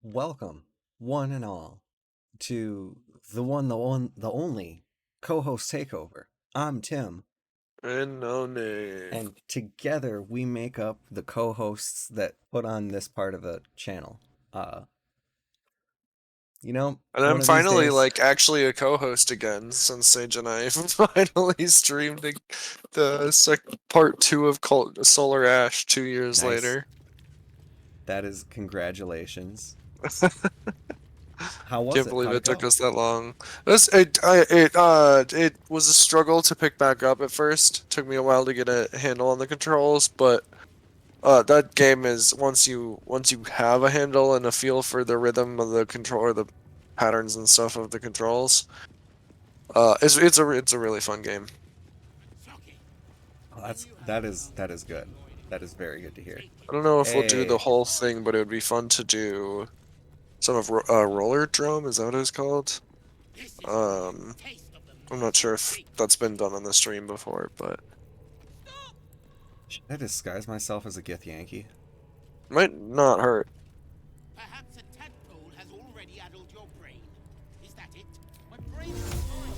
Welcome, one and all, to the only co-host Takeover. I'm Tim, And no name. and together we make up the co-hosts that put on this part of the channel. Uh, And I'm one of these finally days, actually a co-host again since Sage and I finally streamed part 2 of Solar Ash 2 years nice. later. That is congratulations. How was Can't it? believe How'd it it took go? us that long. It was a struggle to pick back up at first. Took me a while to get a handle on the controls, but that game is once you have a handle and a feel for the rhythm of the control or the patterns and stuff of the controls, it's a really fun game. Oh, that is good. That is very good to hear. I don't know if we'll do the Hey, whole thing, but it would be fun to do some of Roller Drum. Is that what it's called? Um, I'm not sure if that's been done on the stream before, but should I disguise myself as a Gith Yankee? might not hurt. Perhaps a tadpole has already addled your brain. Is that it? My brain is fine.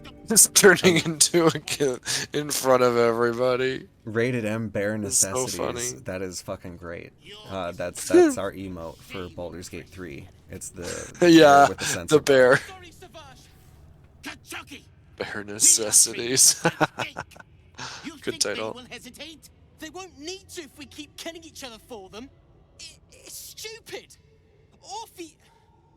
Stop. Just turning into a kid in front of everybody. Rated M bare It's so necessities. funny. That is fucking great. That's our emote for Baldur's Gate 3. It's the bear Yeah, with the the sensor button. bear. Sorry, Savage. Kentucky. Bare necessities. You Good think they title. will hesitate? They won't need to if we keep killing each other for them. It's stupid. Orphe.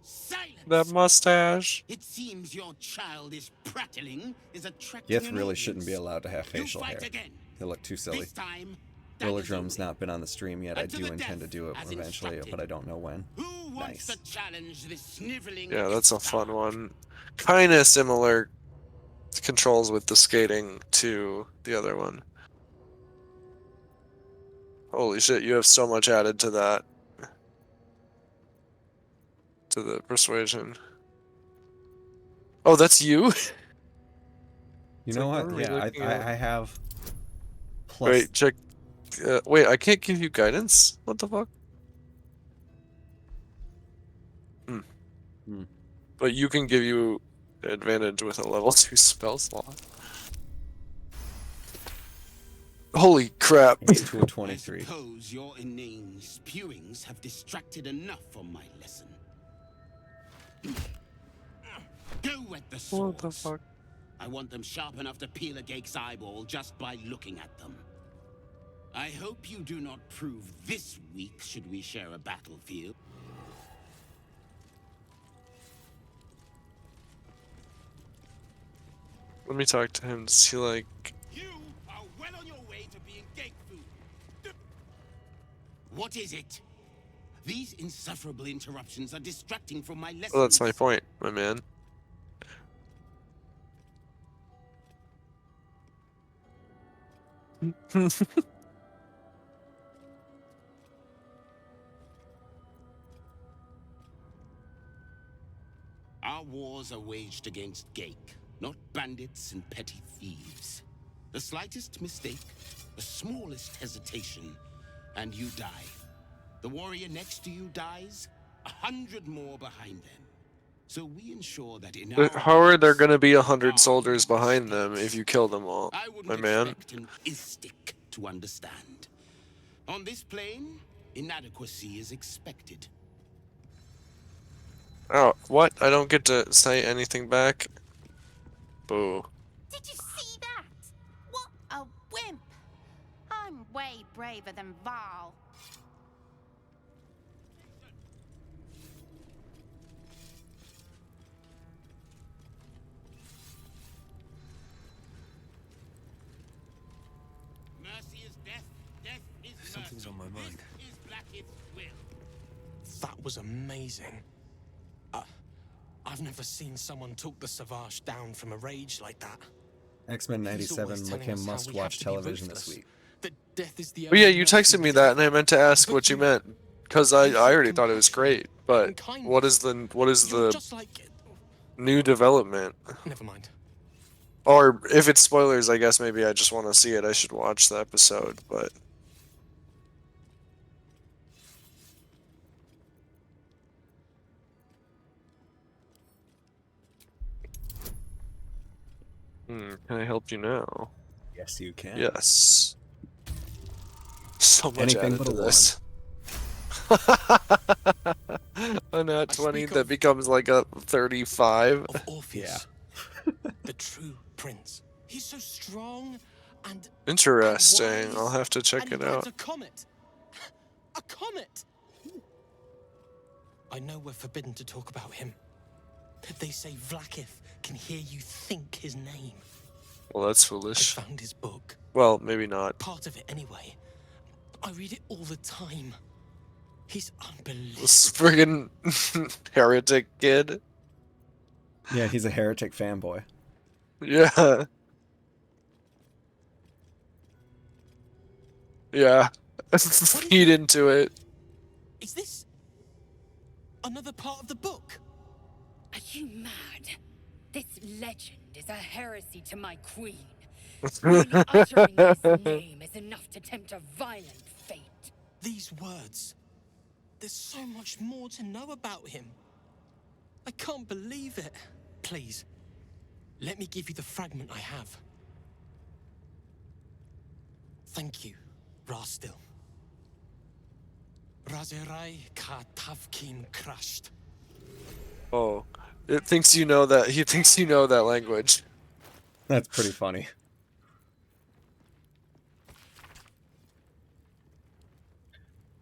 Silence. That mustache. It seems your childish prattling is attracting Gith an really audience. shouldn't be allowed to have You facial hair. fight again. They look too silly. This time, Roller daggers Drum's only. not been on the stream yet. I Until do the intend to death, do it as eventually, instructed. but I don't know when. Who wants Nice. to challenge this sniveling? Yeah, that's a fun upstart? one. Kind of similar controls with the skating to the other one. Holy shit, you have so much added to that. To the persuasion. Oh, that's you? You It's know like, what what? are we Yeah, looking I, at? I have plus. Wait, check. Wait, I can't give you guidance? What the fuck? Hmm. But you can give you advantage with a level 2 spell slot. Holy crap. It's to a I 23. suppose your inane spewings have distracted enough from my lesson. Go at the swords. What the fuck? I want them sharp enough to peel a geek's eyeball just by looking at them. I hope you do not prove this weak should we share a battlefield. Let me talk to him. Does he like... You are well on your way to being geek food. What is it? These insufferable interruptions are distracting from my lessons. Well, that's my point, my man. Our wars are waged against Gake, not bandits and petty thieves. The slightest mistake, the smallest hesitation, and you die. The warrior next to you dies, 100 more behind them. So we ensure that in our How are there ranks, gonna be 100 our soldiers behind them mistakes. if you kill them all, I my wouldn't man? expect an istic to understand. On this plane, inadequacy is expected. Oh, what? I don't get to say anything back? Boo. Did you see that? What a wimp! I'm way braver than Val. Mercy is death, death is mercy. Something's on my mind. This is Blackett's will. That was amazing. I've never seen someone talk the Savage down from a rage like that. X-Men He's 97 always telling McKim us how must we have watch to be television this ruthless, week. that death is the Oh yeah, only you mercy texted me we that have. and I meant to ask But what you you- meant. Because I you already said thought it was great, compassion but and kindness. what is You're the just like... new development? Never mind. Or if it's spoilers, I guess maybe I just want to see it. I should watch the episode, but Can I help you now? Yes, you can. Yes. So much Anything added but to a this. A nat I 20 speak that of- becomes like a 35. Of Orpheus, the true prince. He's so strong and Interesting. I'll wise, have to check and it he rides out. a comet. A comet! I know we're forbidden to talk about him. They say Vlaakith can hear you think his name. Well, that's I foolish. found his book. Well, maybe not. Part of it anyway. I read it all the time. He's unbelievable. This friggin' heretic kid. Yeah, he's a heretic fanboy. Yeah. Yeah. Feed into it. Is this another part of the book? Are you mad? This legend is a heresy to my queen. Merely uttering his name is enough to tempt a violent fate. These words. There's so much more to know about him. I can't believe it. Please, let me give you the fragment I have. Thank you, Rastil. Razerai ka tavkim crashed. Oh. It thinks you know that. He thinks you know that language. That's pretty funny.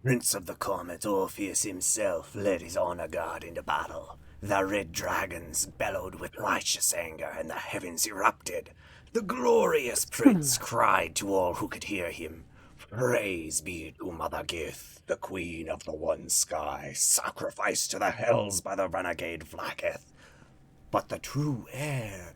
Prince of the Comet, Orpheus himself, led his honor guard into battle. The red dragons bellowed with righteous anger, and the heavens erupted. The glorious prince cried to all who could hear him, "Praise be to Mother Gith, the queen of the one sky, sacrificed to the hells by the renegade Vlaakith." But the true heir,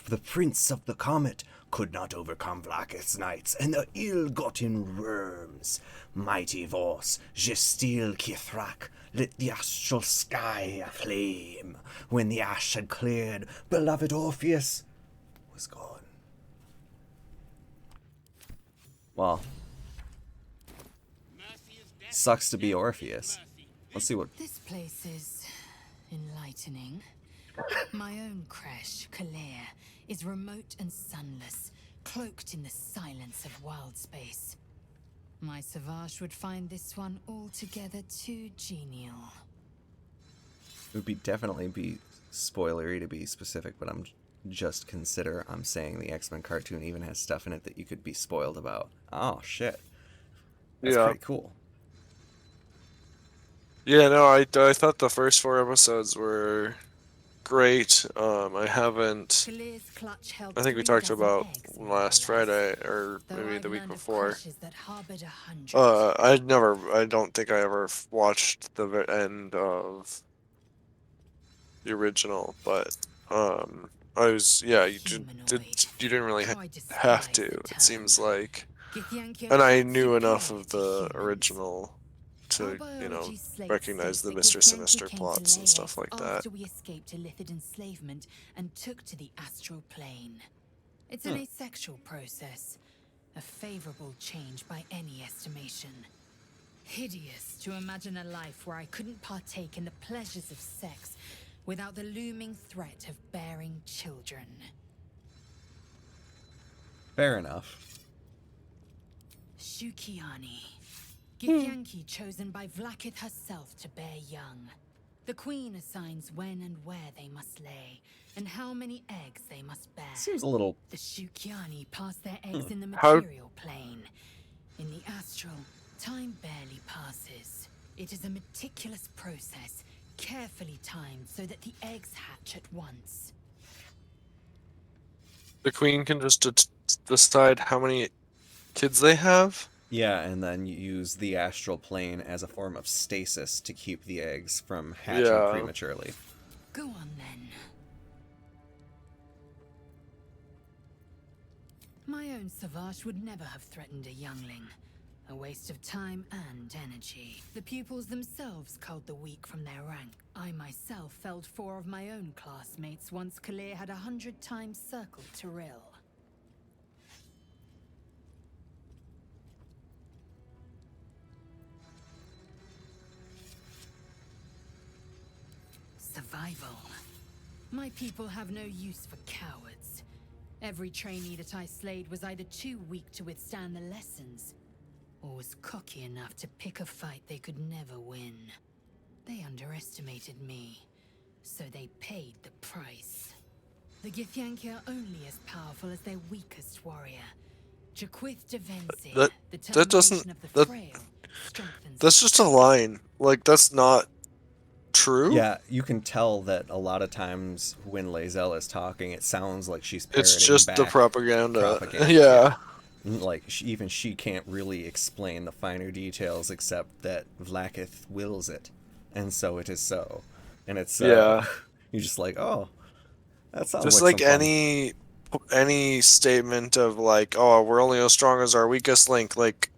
the Prince of the Comet, could not overcome Vlaakith's knights and the ill-gotten worms. Mighty Vos, Gestil Kithrak, lit the astral sky aflame. When the ash had cleared, beloved Orpheus was gone. Well, Mercy is death, sucks to be death is Orpheus. mercy. Let's see what... This place is enlightening. My own Creche, Calais, is remote and sunless, cloaked in the silence of wild space. My Savage would find this one altogether too genial. It would definitely be spoilery to be specific, but I'm saying the X-Men cartoon even has stuff in it that you could be spoiled about. Oh, shit. That's Yeah. pretty cool. Yeah, no, I thought the first 4 episodes were great. I haven't... Calais' clutch held I think we 3 talked dozen about eggs, more or last less. Friday, or Though maybe I've the week learned of before. creches that harbored 100. I don't think I ever watched the end of the original, but I was, yeah, you didn't really have to. It seems like, and I knew enough of the original to, you know, recognize the Mr. Sinister plots and stuff like that. After we escaped illicit enslavement and took to the astral plane. It's an asexual process, a favorable change by any estimation. Hideous to imagine a life where I couldn't partake in the pleasures of sex without the looming threat of bearing children. Fair enough. Shukiani. Githyanki chosen by Vlaakith herself to bear young. The queen assigns when and where they must lay, and how many eggs they must bear. Seems a little... The Shukiani pass their eggs in the How- material plane. In the astral, time barely passes. It is a meticulous process, carefully timed so that the eggs hatch at once. The queen can just decide how many kids they have? Yeah, and then you use the astral plane as a form of stasis to keep the eggs from hatching Yeah. prematurely. Go on then. My own Savage would never have threatened a youngling. A waste of time and energy. The pupils themselves culled the weak from their rank. I myself felled 4 of my own classmates once Calais had 100 times circled Tyrell. Survival. My people have no use for cowards. Every trainee that I slayed was either too weak to withstand the lessons, or was cocky enough to pick a fight they could never win. They underestimated me, so they paid the price. The Githyanki are only as powerful as their weakest warrior. Jaquith Devensi, That the that doesn't termination of the that frail, strengthens that's just a line. Like that's not true. Yeah, you can tell that a lot of times when Lae'zel is talking, it sounds like she's It's parroting just the back propaganda. propaganda. Yeah. Like even she can't really explain the finer details except that Vlaakith wills it, and so it is so. And it's Yeah. you're just like, oh, that sounds Just like like some fun. any statement of like, oh, we're only as strong as our weakest link, like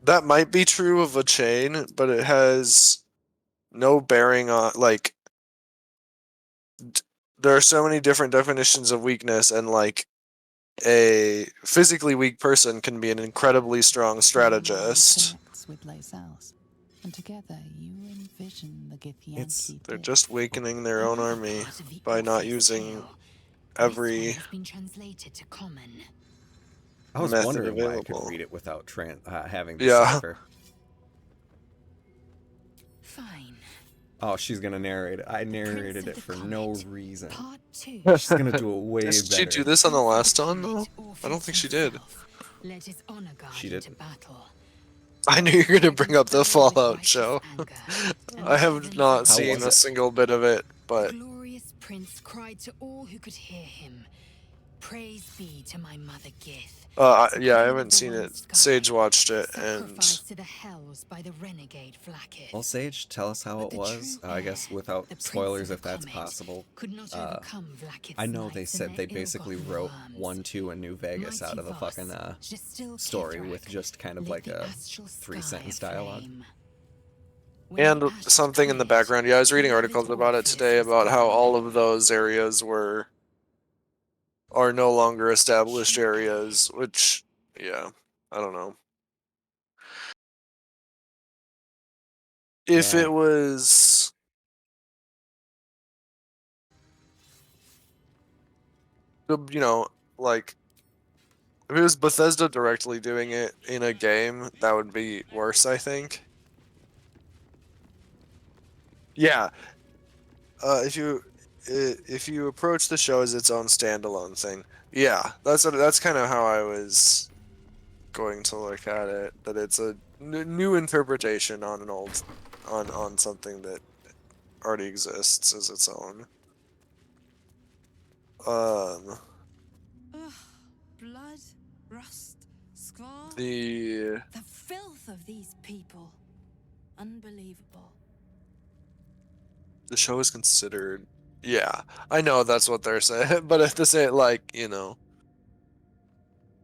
that might be true of a chain, but it has no bearing on like there are so many different definitions of weakness, and like a physically weak person can be an incredibly strong strategist. Connects with Lae'zel's, and together you envision the It's Githyanki They're disc. just weakening their own Another army part of the by not Orpheus using tale. This one every has been translated to common. I was method wondering why I could available. read it without having the Yeah. cipher. Fine. Oh, she's gonna narrate it. I narrated Prince it of for the no Comet, reason. Part 2. She's gonna do it way Did she do better. this on the Prince of last one Comet, though? I don't Orpheus think she did. himself led his honor guard She into didn't. battle. I knew you were gonna bring up the Dragons bellowed with Fallout righteous show. anger, and I the have heavens not How seen was a it? single bit of it, The but glorious prince cried to all who could hear him, "Praise be to my mother Gith." yeah, I Queen of haven't the seen One it. Sky, Sage watched it, and sacrificed to the hells by the renegade Vlaakith. Well, Sage, tell us how But it the was. true I guess heir, without the Prince spoilers, of if the that's Comet, possible. could not overcome Vlaakith's I know they knights said and they their basically ill-gotten wrote worms. 1-2 in New Vegas out of the Mighty fucking Voss, Jastil story with Kithrak, just kind of lit like the a astral sky 3-sentence dialogue. aflame. When and the ash something in the cleared, background. Yeah, I was reading the beloved articles about it Orpheus today was about how gone. all of those areas are no longer established areas, which yeah, I don't know. If Yeah. it was like if it was Bethesda directly doing it in a game, that would be worse, I think. Yeah. If you approach the show as its own standalone thing, yeah, that's kind of how I was going to look at it. That it's a new interpretation on an old on something that already exists as its own. Ugh, blood, rust, scar. The The filth of these people. Unbelievable. show is considered. Yeah, I know that's what they're saying, but at the same, like, in the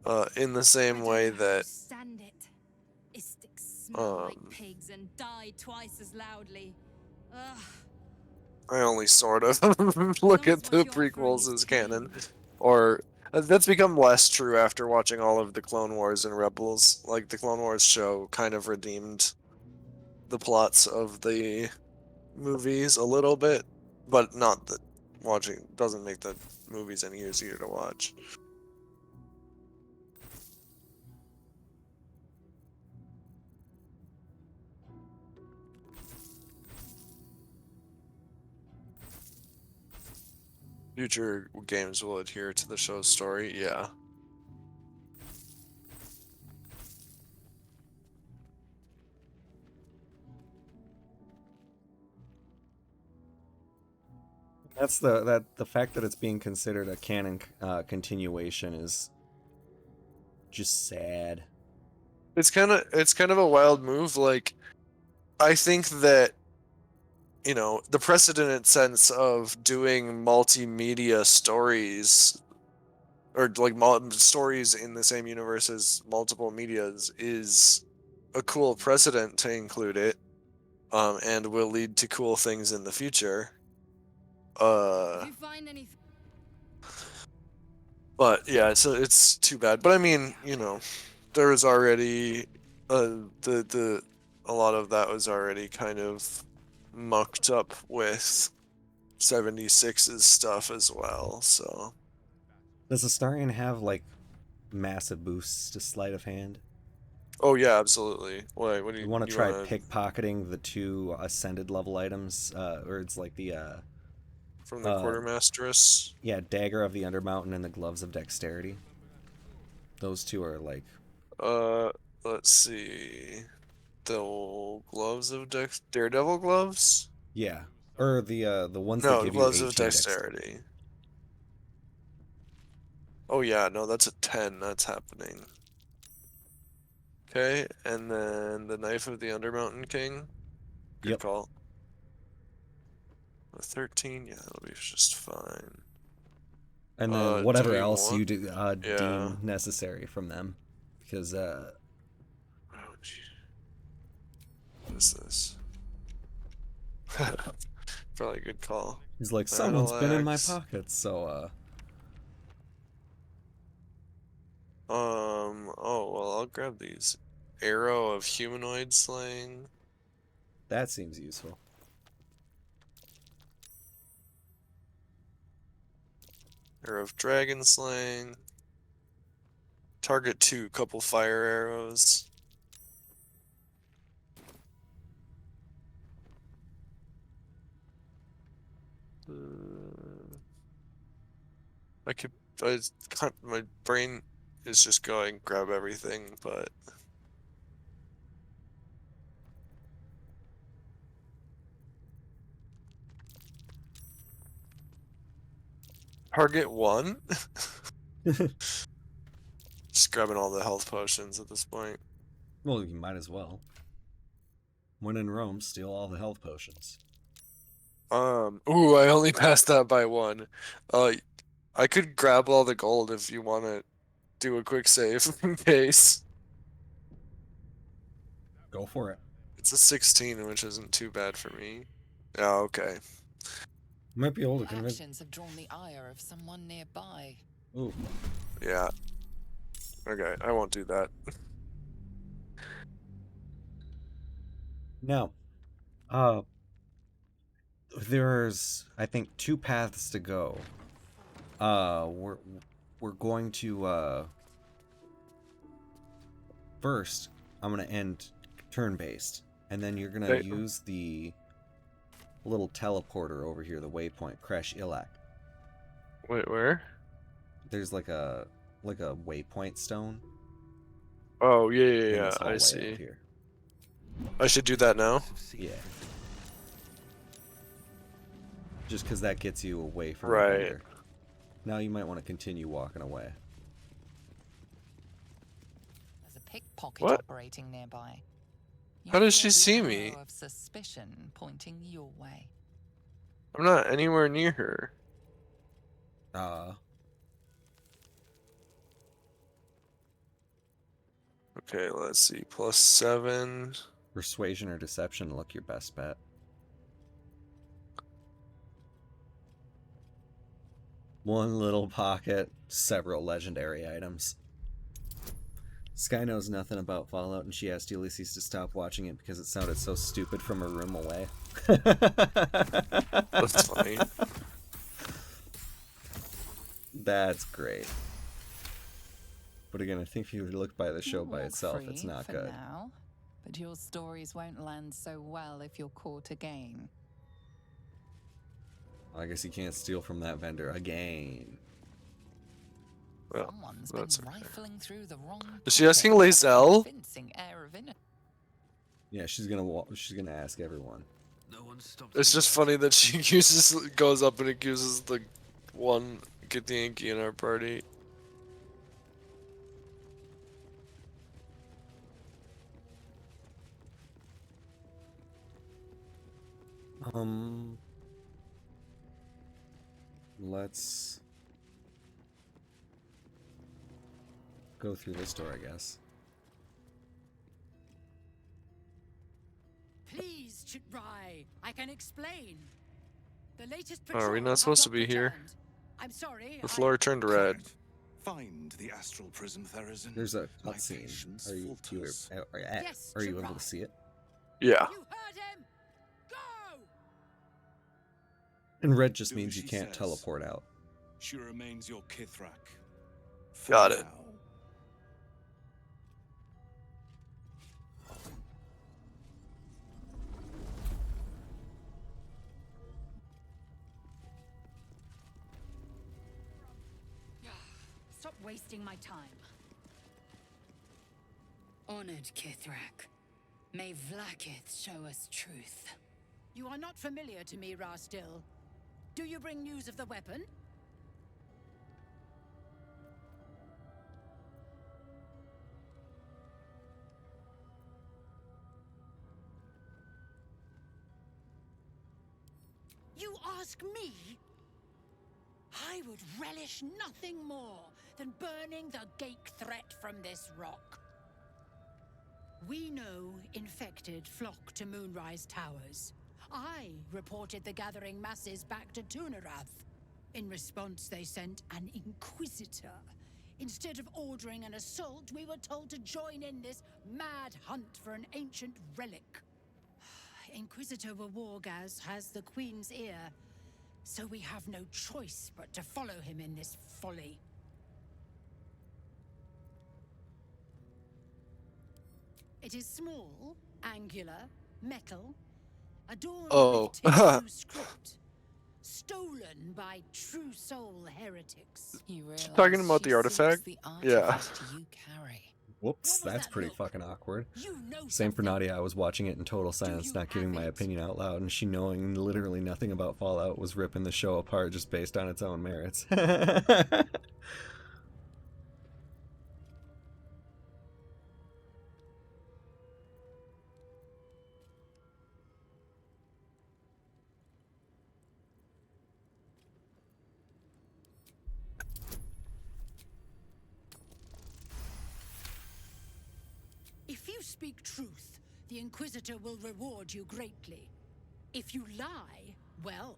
I same don't way know how that to stand it. Istics smell like um pigs and die twice as loudly. Ugh. I only sort of look at the prequels as canon, or that's become less true after watching all of the Clone Wars and Rebels. Like the Clone Wars show kind of redeemed the plots of the movies a little bit, but not that watching doesn't make the movies any easier to watch. Future games will adhere to the show's story, yeah. That's the fact that it's being considered a canon continuation is just sad. It's kind of a wild move. Like, I think that the precedent sense of doing multimedia stories or like stories in the same universe as multiple medias is a cool precedent to include it, and will lead to cool things in the future. If you find anything. But yeah, it's too bad. But I mean, there was already the a lot of that was already kind of mucked up with 76's stuff as well. So Does Astarion have like massive boosts to sleight of hand? Oh yeah, absolutely. What do You want to you try want pickpocketing the 2 ascended level items, or it's like the from the quartermasteress? yeah, Dagger of the Undermountain and the Gloves of Dexterity. Those 2 are like, Uh, let's see. The gloves of Daredevil gloves? yeah, or the ones that No, give you gloves of 18 dexterity. dexterity. Oh yeah, no, that's a 10. That's happening. Okay, and then the knife of the Undermountain King. Good Yep. call. A 13, yeah, that'll be just fine. And then Do whatever we else you want? Yeah. deem necessary from them, because Oh, gee. What is this? Probably a good call. he's like, Battle someone's been in my axe. pockets, so Oh, well, I'll grab these. Arrow of humanoid slaying. that seems useful. Arrow of dragon slaying. Target 2, couple fire arrows. I could, I can't, my brain is just going grab everything, but target 1? Just grabbing all the health potions at this point. Well, you might as well. When in Rome, steal all the health potions. Ooh, I only passed that by 1. I could grab all the gold if you want to do a quick save in case. Go for it. It's a 16, which isn't too bad for me. Yeah, okay. Might be able to Your convince. actions have drawn the ire of someone nearby. Ooh. Yeah. Okay, I won't do that. Now, there's I think 2 paths to go. We're going to first I'm gonna end turn-based, and then you're gonna Okay. use the little teleporter over here, the waypoint, Creche Ilak. Wait, where? There's like a waypoint stone Oh, yeah, in yeah, this I hallway see. up here. I should do that now? Yeah. Just because that gets you away from the Right. vendor. Now you might want to continue walking away. There's a pickpocket What? operating nearby. You How does feel she the see me? arrow of suspicion pointing your way. I'm not anywhere near her. Okay, let's see. +7. Persuasion or deception look your best bet. One little pocket, several legendary items. Sky knows nothing about Fallout, and she asked Ulysses to stop watching it because it sounded so stupid from a room away. That's funny. That's great. But again, I think if you look by the show You by walk itself, free it's not for good. now, but your stories won't land so well if you're caught again. I guess you can't steal from that vendor again. Well, Someone's that's been okay. rifling through the wrong Is she asking pocket. Lae'zel? Convincing air of Yeah, she's gonna ask everyone. It's just funny that she goes up and accuses the one Githyanki in our party. Let's go through this door, I guess. Please, Chitrai, I can explain. The latest Are we patrol not has supposed to be returned. here? I'm sorry. The floor turned red. Find the astral prism, Therizin. There's a My cutscene. patience Are you falters. Yes, are you able Chitrai. to see it? Yeah. You heard him. Go. And red just Do means as you she can't says. teleport out. She remains your Kithrak, for Got it. now. Stop wasting my time. Honored Kithrak, may Vlaakith show us truth. You are not familiar to me, Rastil. Do you bring news of the weapon? You ask me? I would relish nothing more than burning the Gake threat from this rock. We know infected flock to Moonrise Towers. I reported the gathering masses back to Tunarath. In response, they sent an Inquisitor. Instead of ordering an assault, we were told to join in this mad hunt for an ancient relic. Inquisitor Wargaz has the Queen's ear, so we have no choice but to follow him in this folly. It is small, angular, metal, adorned Oh. with tissue script, stolen by true soul heretics. You realize Talking about she the artifact? seeks the Yeah. artifact you carry. Whoops, What was that's that pretty look? fucking awkward. You know Same for something. Nadia. I was watching it in total silence, you not giving have my it? opinion out loud, and she, knowing literally nothing about Fallout, was ripping the show apart just based on its own merits. If you speak truth, the Inquisitor will reward you greatly. If you lie, well,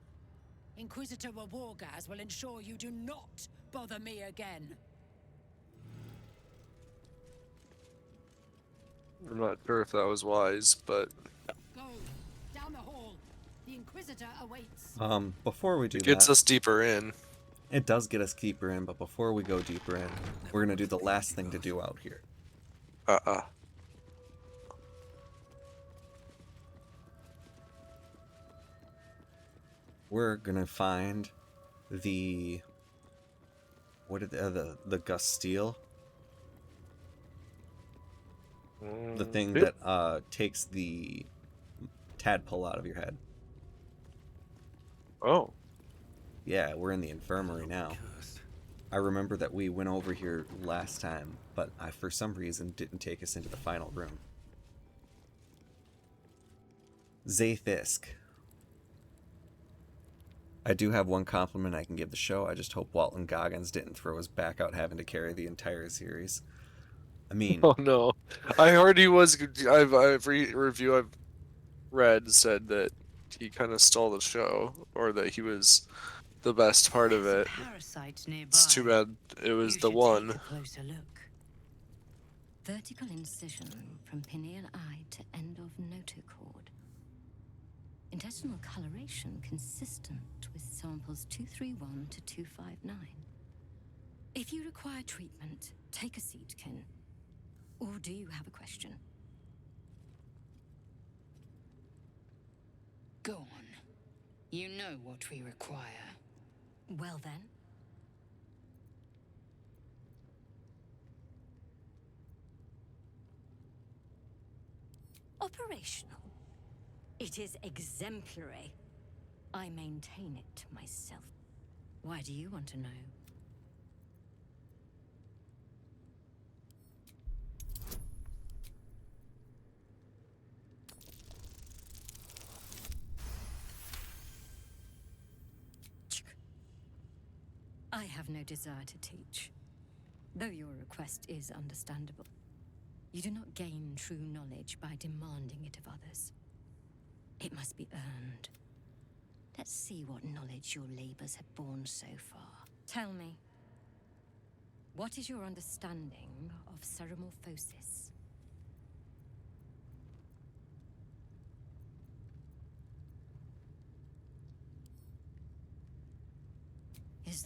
Inquisitor Wargaz will ensure you do not bother me again. I'm not sure if that was wise, but Go, down the hall. The Inquisitor awaits. Before we do it gets that, us deeper in. it does get us deeper in, but before we go deeper in, we're gonna do the last thing to do out here. We're gonna find the the Gusteel, the thing that takes the tadpole out of your head. Oh. Yeah, we're in the infirmary now. I remember that we went over here last time, but I for some reason didn't take us into the final room. Zaythisk. I do have one compliment I can give the show. I just hope Walton Goggins didn't throw us back out having to carry the entire series. I mean, Oh no. I heard he was. Every review I've read said that he kind of stole the show, or that he was the best part of it. Parasites nearby. It's too bad it was You the should one. Take a closer look. Vertical incision from pineal eye to end of notochord. Intestinal coloration consistent with samples 231 to 259. If you require treatment, take a seat, Kin. Or do you have a question? Go on. You know what we require. Well then. Operational. It is exemplary. I maintain it myself. Why do you want to know? I have no desire to teach, though your request is understandable. You do not gain true knowledge by demanding it of others. It must be earned. Let's see what knowledge your labors have borne so far. Tell me, what is your understanding of ceremorphosis?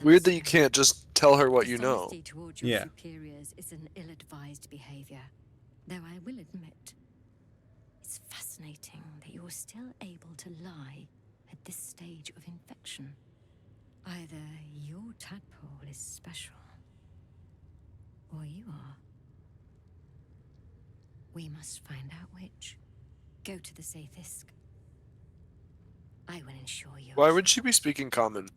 Weird that you can't just tell her what you know. Dishonesty towards your Yeah. superiors is an ill-advised behavior, though I will admit, it's fascinating that you're still able to lie at this stage of infection. Either your tadpole is special, or you are. We must find out which. Go to the Sathisk. I will ensure you. Why would she be speaking common?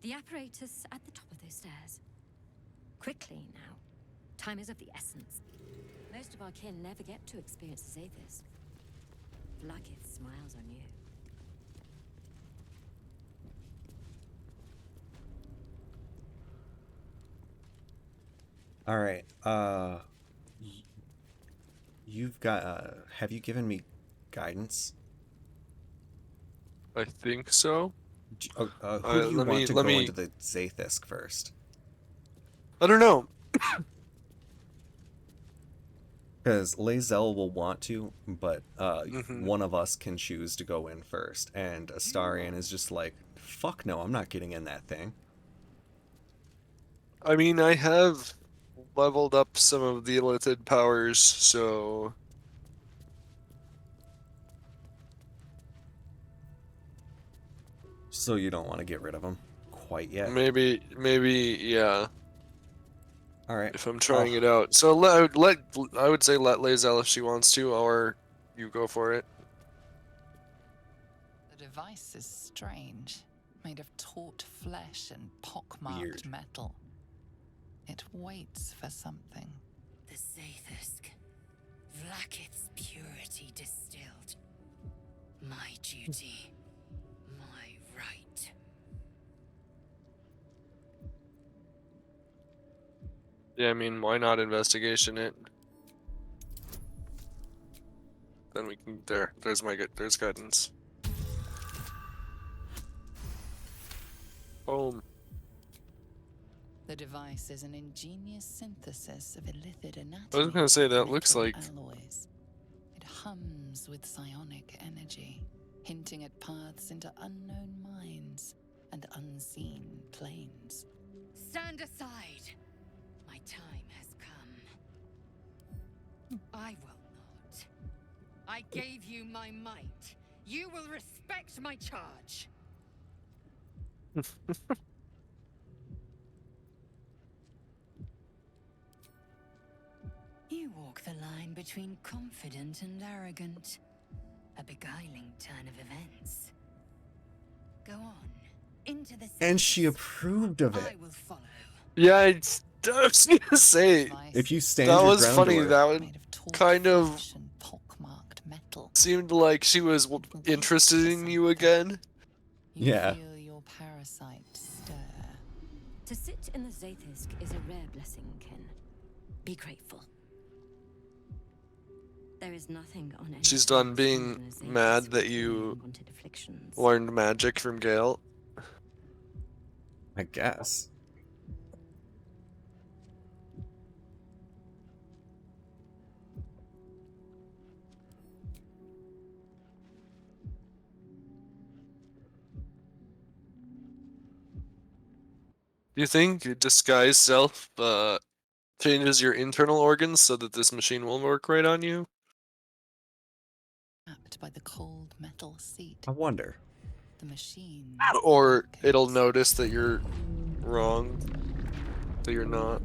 The apparatus at the top of those stairs. Quickly now. Time is of the essence. Most of our kin never get to experience the Zathis. Vlaakith smiles on you. All right. You've got. Have you given me guidance? I think so. Who do you let want me- to let go me- into the Zathisk first? I don't know. Because Lae'zel will want to, but Mhm. one of us can choose to go in first. And Astarion is just like, fuck no, I'm not getting in that thing. I mean, I have leveled up some of the illithid powers, so So you don't want to get rid of him quite yet. maybe, yeah. All right. If I'm trying it out, so I would say let Lae'zel if she wants to, or you go for it. The device is strange, made of taut flesh and pockmarked Weird. metal. It waits for something. The Zathisk. Vlaakith's purity distilled. My duty. My right. Yeah, I mean, why not investigation it? Then we can there's guidance. Boom. The device is an ingenious synthesis of illithid anatomy. I was gonna say, that and looks metal like- alloys. It hums with psionic energy, hinting at paths into unknown minds and unseen planes. Stand aside. My time has come. I will not. I gave you my might. You will respect my charge. You walk the line between confident and arrogant. A beguiling turn of events. Go on. Into the And she Sathisk. approved of I it. will follow. Yeah, I was gonna say If you stand that your was ground funny. to her. That would Made of taut kind of flesh and pockmarked metal. seemed like she was interested in you again. You Yeah. feel your parasite stir. To sit in the Zathisk is a rare blessing, Ken. Be grateful. There is nothing on any She's done planet being more than a Zathisk mad with that you unwanted afflictions. learned magic from Gale. I guess. Do you think disguise self changes your internal organs so that this machine will work right on you? Trapped by the cold metal seat. I wonder. The machine. Or it'll blankets. notice that you're wrong, that you're not.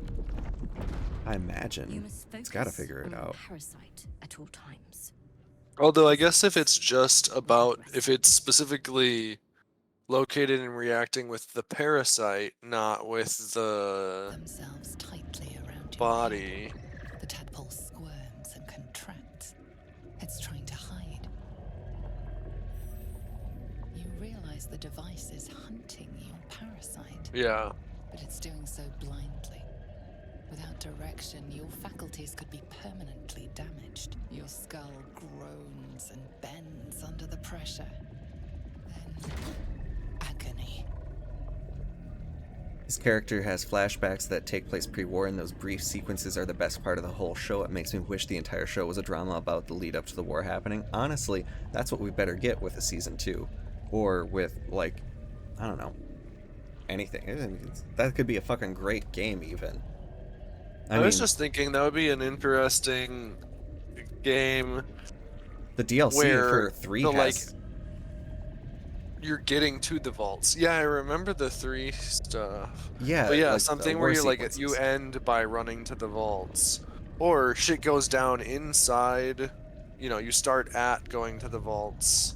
I You imagine. must It's got to focus figure it on out. the parasite at all times. Although I guess if it's just about, if it's specifically located and reacting with the parasite, not with the Themselves tightly around your body. head. The tadpole squirms and contracts. It's trying to hide. You realize the device is hunting your parasite, Yeah. but it's doing so blindly. Without direction, your faculties could be permanently damaged. Your skull groans and bends under the pressure. Then, agony. His character has flashbacks that take place pre-war, and those brief sequences are the best part of the whole show. It makes me wish the entire show was a drama about the lead up to the war happening. Honestly, that's what we better get with a season 2. Or with, like, I don't know, anything. That could be a fucking great game, even. I was just thinking that would be an interesting game. The DLC where for 3 the, has... you're getting to the vaults. Yeah, I remember the 3 stuff. Yeah, but yeah, like something war where you sequences. end by running to the vaults, or shit goes down inside. You know, you start at going to the vaults,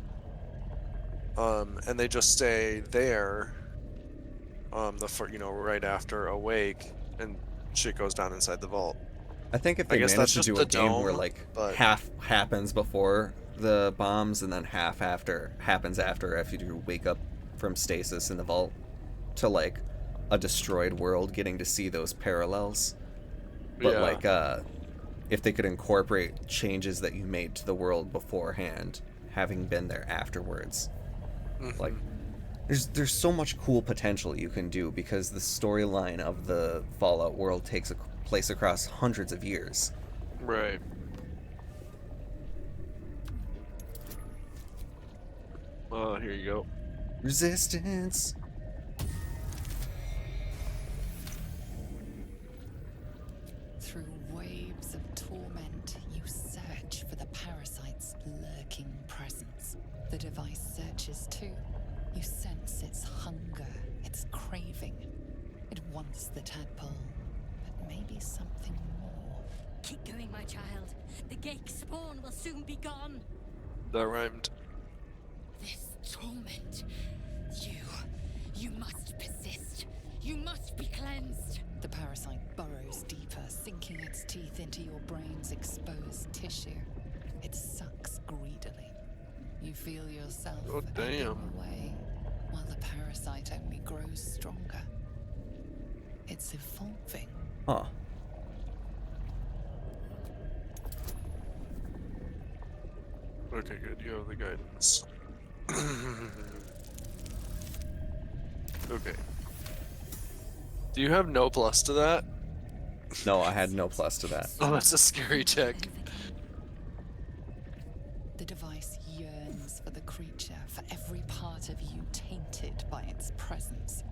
and they just stay there. Right after Awake, and shit goes down inside the vault. I think if I they guess managed that's to just do a the game where dome, like but- half happens before the bombs and then half happens after you wake up from stasis in the vault, to like a destroyed world, getting to see those parallels. But Yeah. like if they could incorporate changes that you made to the world beforehand, having been there afterwards. Like there's so much cool potential you can do, because the storyline of the Fallout world takes place across hundreds of years. Right. Oh, here you go. Resistance. Through waves of torment, you search for the parasite's lurking presence. The device searches too. You sense its hunger, its craving. It wants the tadpole, but maybe something more. Keep going, my child. The Gake spawn will soon be gone. That rhymed. This torment. You must persist. You must be cleansed. The parasite burrows deeper, sinking its teeth into your brain's exposed tissue. It sucks greedily. You feel yourself ebbing away, while the parasite only grows stronger. It's evolving. Huh. Okay, good. You have the guidance. Okay. Do you have no plus to that? No, I had no plus to that. Oh, that's a scary check. The device yearns for the creature, for every part of you tainted by its presence.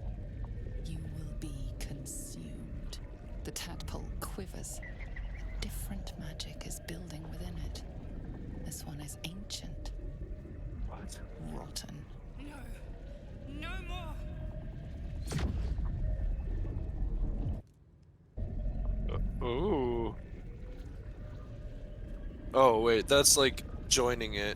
You will be consumed. The tadpole quivers. A different magic is building within it. This one is ancient. What? Rotten. No. No more. Ooh. Oh, wait, that's like joining it.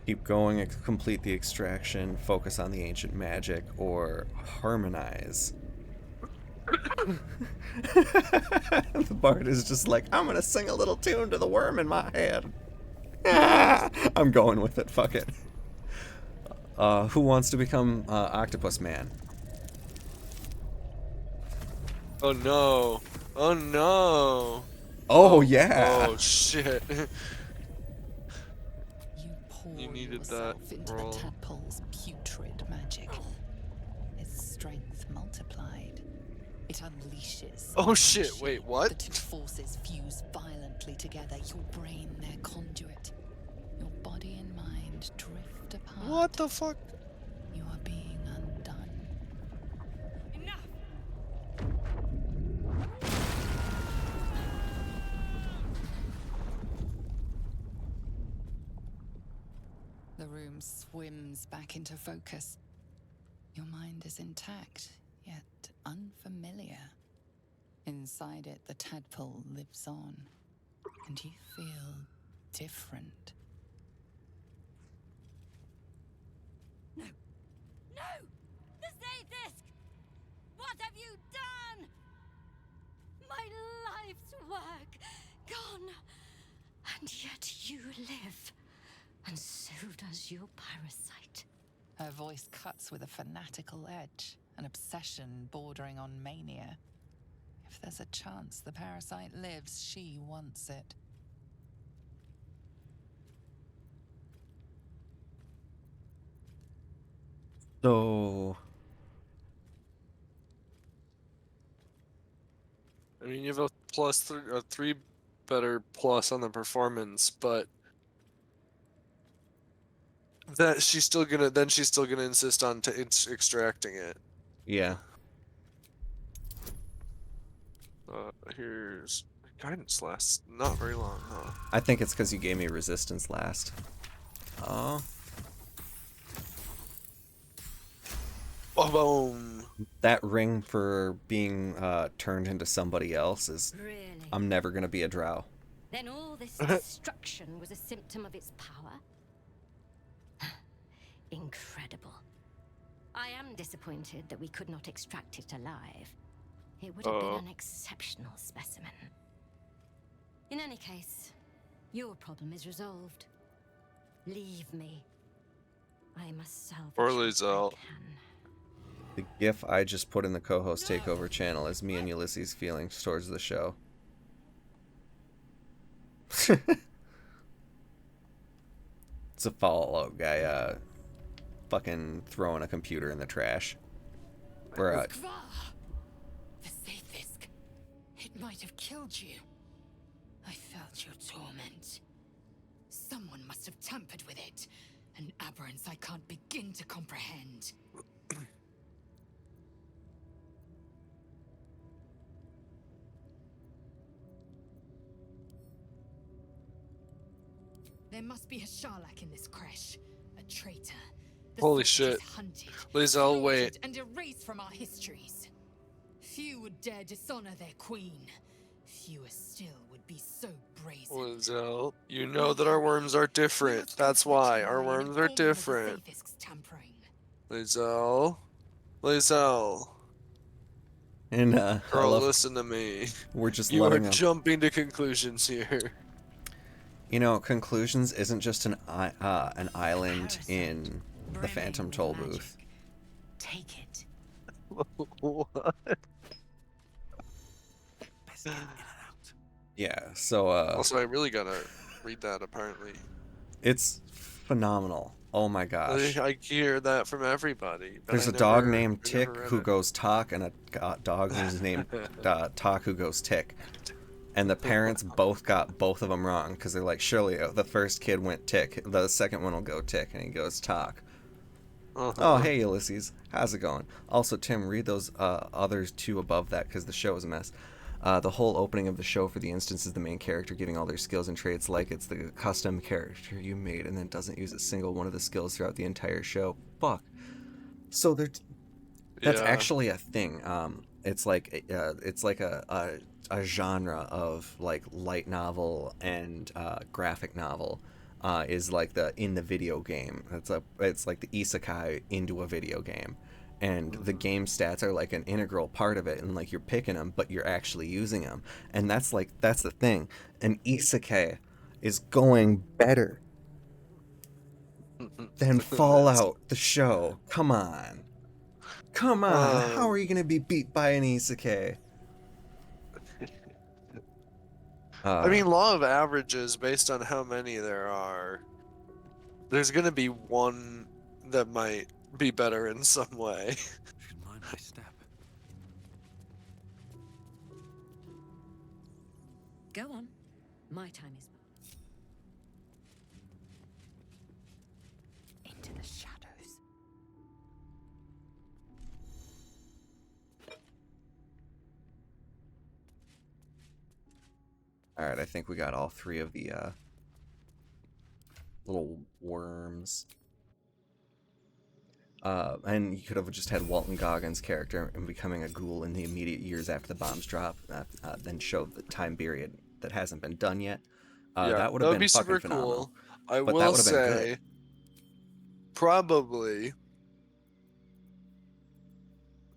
Keep going, complete the extraction, focus on the ancient magic, or harmonize. The bard is just like, I'm gonna sing a little tune to the worm in my head. I'm going with it, fuck it. Who wants to become Octopus Man? Oh no. Oh no. Oh yeah! Oh shit. You pour You needed yourself that into roll. the tadpole's putrid magic. Its strength multiplied. It unleashes. Oh one shit, shape. wait, what? The two forces fuse violently together. Your brain, their conduit. Your body and mind drift apart. What the fuck? You are being undone. Enough. The room swims back into focus. Your mind is intact, yet unfamiliar. Inside it, the tadpole lives on, and you feel different. No! The Sathisk! What have you done? My life's work gone. And yet you live. And so does your parasite. Her voice cuts with a fanatical edge, an obsession bordering on mania. If there's a chance the parasite lives, she wants it. So I mean, you have a a 3 better plus on the performance, but that she's still gonna insist on extracting it. yeah, Here's guidance lasts not very long, huh? I think it's because you gave me resistance last. Oh, Boom. that ring for being turned into somebody else is. Really? I'm never gonna be a drow. Then all this destruction was a symptom of its power? Incredible. I am disappointed that we could not extract it alive. It would have been an exceptional specimen. In any case, your problem is resolved. Leave me. I must salvage Or what I Lizelle. can. The gif I just put in the co-host takeover channel is me and Ulysses' feelings towards the show. It's a Fallout guy fucking throwing a computer in the trash. Or Kvar! The Sathisk. It might have killed you. I felt your torment. Someone must have tampered with it. An aberrance I can't begin to comprehend. There must be a Sharlak in this creche. A traitor. The Holy sort that shit. is hunted, Lizelle, wait. slaughtered, and erased from our histories. Few would dare dishonor their queen. Fewer still would be so brazen. Lizelle, you know that our worms are different. That's why. Our worms are different. Lizelle. Lizelle. and I Girl, love, listen to me. we're just You are letting them. jumping to conclusions here. You know, Conclusions isn't just an island in the Phantom Toll booth. Take it. What? Yeah, so Also, I really gotta read that, apparently. it's phenomenal. Oh my gosh. I hear that from everybody. But There's I a dog never- named I Tick never read who it. goes Talk, and a dog who's named Talk who goes Tick. And the parents both got both of them wrong because they're like, surely the first kid went Tick, the second one will go Tick, and he goes Talk. Oh, hey Ulysses, how's it going? Also, Tim, read those others two above that because the show is a mess. The whole opening of the show for the instance is the main character giving all their skills and traits like it's the custom character you made, and then doesn't use a single one of the skills throughout the entire show. Fuck. So that's Yeah. actually a thing. It's like a genre of like light novel and graphic novel. Is like in the video game. It's like the isekai into a video game, and the game stats are like an integral part of it, and like you're picking them, but you're actually using them, and that's the thing. An isekai is going better than Fallout the show. Come on, how are you gonna be beat by an isekai? I mean, law of averages, based on how many there are, there's gonna be one that might be better in some way. Should mind my step. Go on. My time is Into the shadows. Alright, I think we got all three of the little worms. And you could have just had Walton Goggins' character and becoming a ghoul in the immediate years after the bombs drop, then show the time period that hasn't been done yet. That would have been be fucking super phenomenal. cool. I But that will would have been good. say, probably,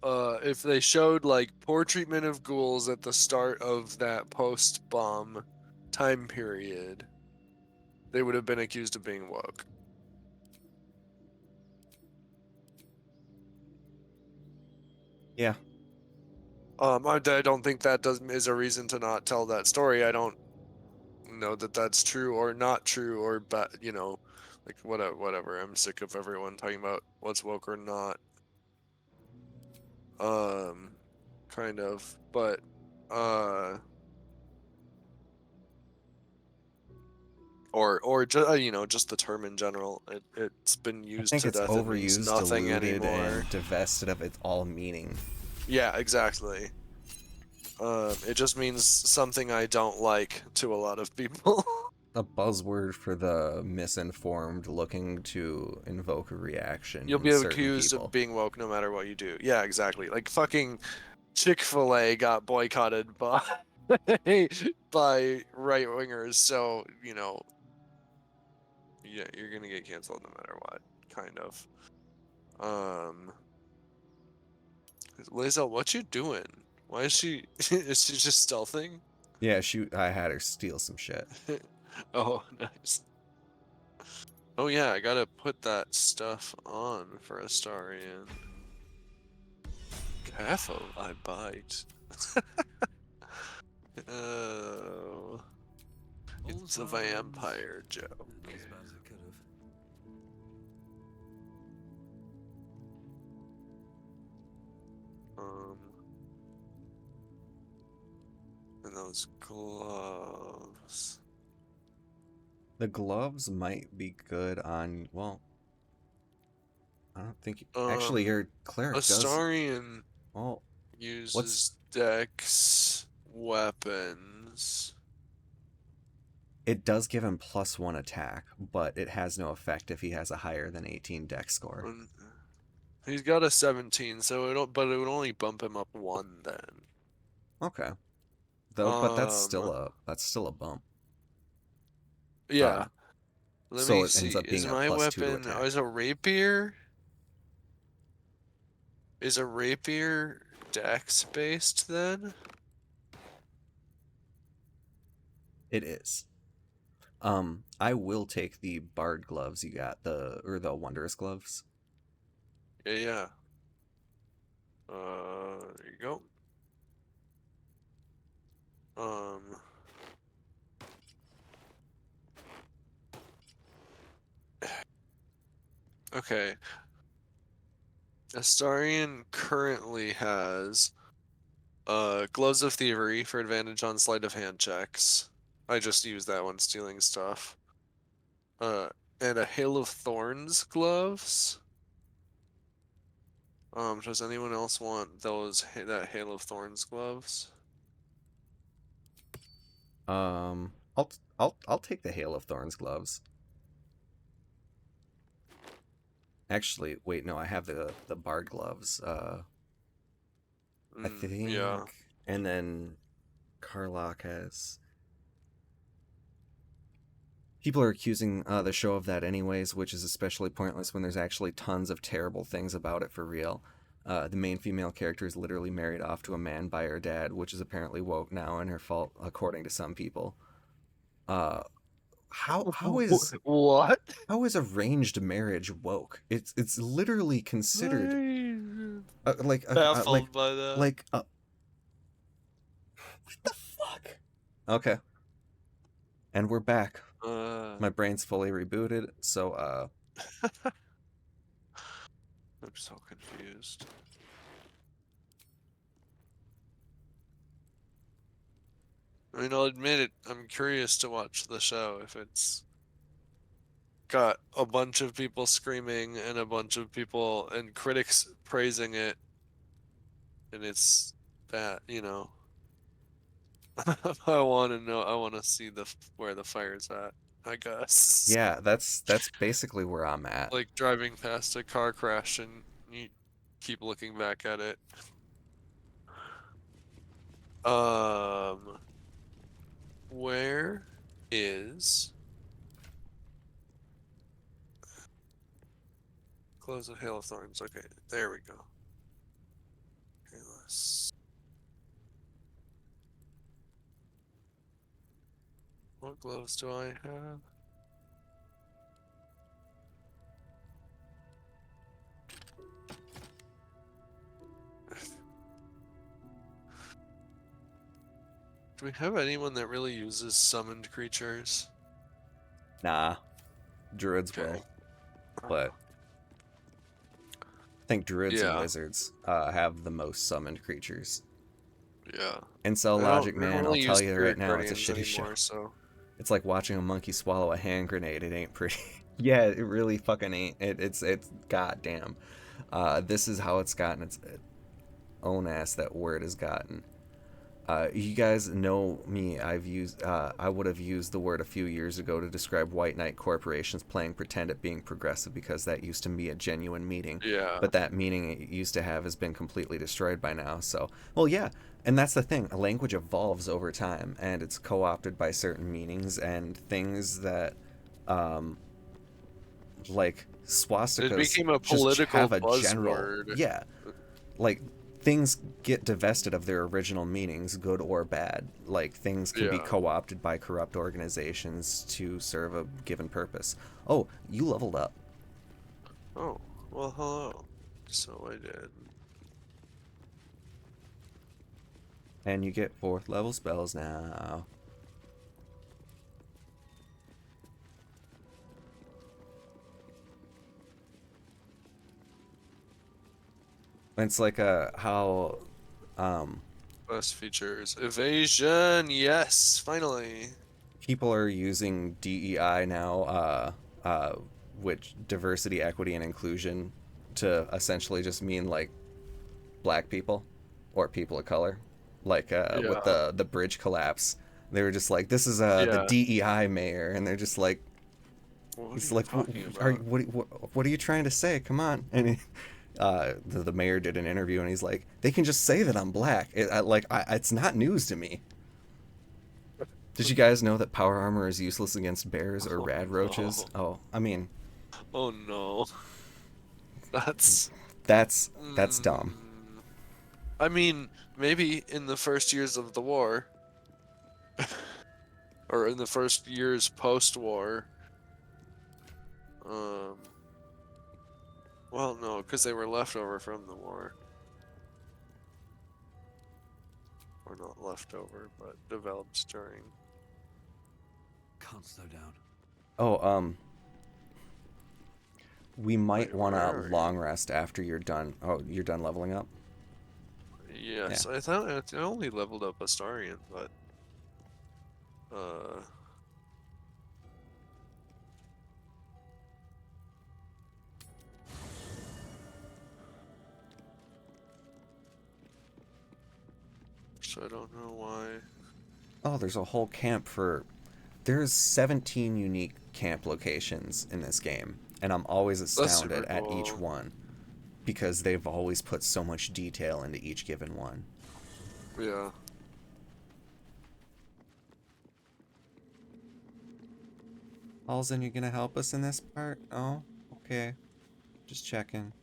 if they showed like poor treatment of ghouls at the start of that post-bomb time period, they would have been accused of being woke. Yeah. I don't think that is a reason to not tell that story. I don't know that that's true or not true, or but Like whatever. I'm sick of everyone talking about what's woke or not. Kind of, but or just you know, just the term in general. It's been I used think to it's death. It means overused, nothing diluted, anymore. and divested of its all meaning. Yeah, exactly. It just means something I don't like to a lot of people. A buzzword for the misinformed looking to invoke a reaction You'll in be certain accused of people. being woke no matter what you do. Yeah, exactly. Like fucking Chick-fil-A got boycotted by by right wingers, so you know, yeah, you're gonna get canceled no matter what, kind of. Lazel, what you doing? Why is she is she just stealthing? Yeah, I had her steal some shit. Oh, nice. Oh yeah, I gotta put that stuff on for Astarion. Careful, I bite. Oh, it's a vampire joke. And those gloves. The gloves might be good on, well, I don't think... Actually, your cleric does... Astarion Well, uses dex weapons. It does give him +1 attack, but it has no effect if he has a higher than 18 dex score. He's got a 17, so it would only bump him up 1 then. Okay. Though, but that's still a bump. Yeah. Let so me it see. ends up being Is a my +2 to weapon? attack. Is a rapier? Is a rapier dex based then? It is. I will take the bard gloves you got, the wondrous gloves. Yeah. There you go. Okay. Astarion currently has Gloves of Thievery for advantage on sleight of hand checks. I just used that one stealing stuff. And a Hail of Thorns gloves. Does anyone else want that Hail of Thorns gloves? I'll take the Hail of Thorns gloves. Actually, wait, no, I have the bard gloves. I think. Yeah. And then Karlach has. People are accusing the show of that anyways, which is especially pointless when there's actually tons of terrible things about it for real. The main female character is literally married off to a man by her dad, which is apparently woke now and her fault, according to some people. How is what? How is arranged marriage woke? It's literally considered Baffled by that. what the fuck? Okay. And we're back. My brain's fully rebooted, so I'm so confused. I mean, I'll admit it, I'm curious to watch the show if it's got a bunch of people screaming and a bunch of people and critics praising it, and it's that, you know. I want to know. I want to see where the fire's at, I guess. yeah, that's basically where I'm at. Like driving past a car crash and you keep looking back at it. Where is Close of Hail of Thorns? Okay, there we go. Okay, what gloves do I have? Do we have anyone that really uses summoned creatures? Nah. Druids will, but I think druids and wizards have the most summoned creatures. Yeah. And so Logic Man, I'll tell you right now, it's a shitty anymore, show. So. It's like watching a monkey swallow a hand grenade. It ain't pretty. Yeah, it really fucking ain't. It's goddamn. This is how it's gotten its own ass. That word has gotten. You guys know me. I would have used the word a few years ago to describe white knight corporations playing pretend at being progressive, because that used to be a genuine meaning. Yeah. But that meaning it used to have has been completely destroyed by now. So, well, yeah. And that's the thing. A language evolves over time, and it's co-opted by certain meanings and things that, like swastikas, it became a just political have a buzzword. general, yeah, like things get divested of their original meanings, good or bad. Like things can be co-opted by corrupt organizations to serve a given purpose. Oh, you leveled up. Oh, well, hello. So I did. And you get 4th level spells now. It's like how Best features. Evasion, yes, finally. people are using DEI now, which diversity, equity, and inclusion, to essentially just mean like black people or people of color. Like with the bridge collapse, they were just like, "This is the DEI mayor," and they're just like, "It's like, what are you trying to say? Come on!" And the mayor did an interview, and he's like, "They can just say that I'm black. It's not news to me." Did you guys know that power armor is useless against bears or rad roaches? No. Oh, I mean, oh no, that's dumb. I mean, maybe in the first years of the war, or in the first years post-war. Well, no, because they were left over from the war. Or not left over, but developed during. Can't slow down. Oh, we might want to long rest after you're done. Oh, you're done leveling up? Yes, yeah. I thought I only leveled up Astarion, but so I don't know why. Oh, there's a whole camp for... There's 17 unique camp locations in this game, and I'm always astounded at each one, because they've always put so much detail into each given one. Yeah. Alzen, you gonna help us in this part? Oh, okay. Just checking.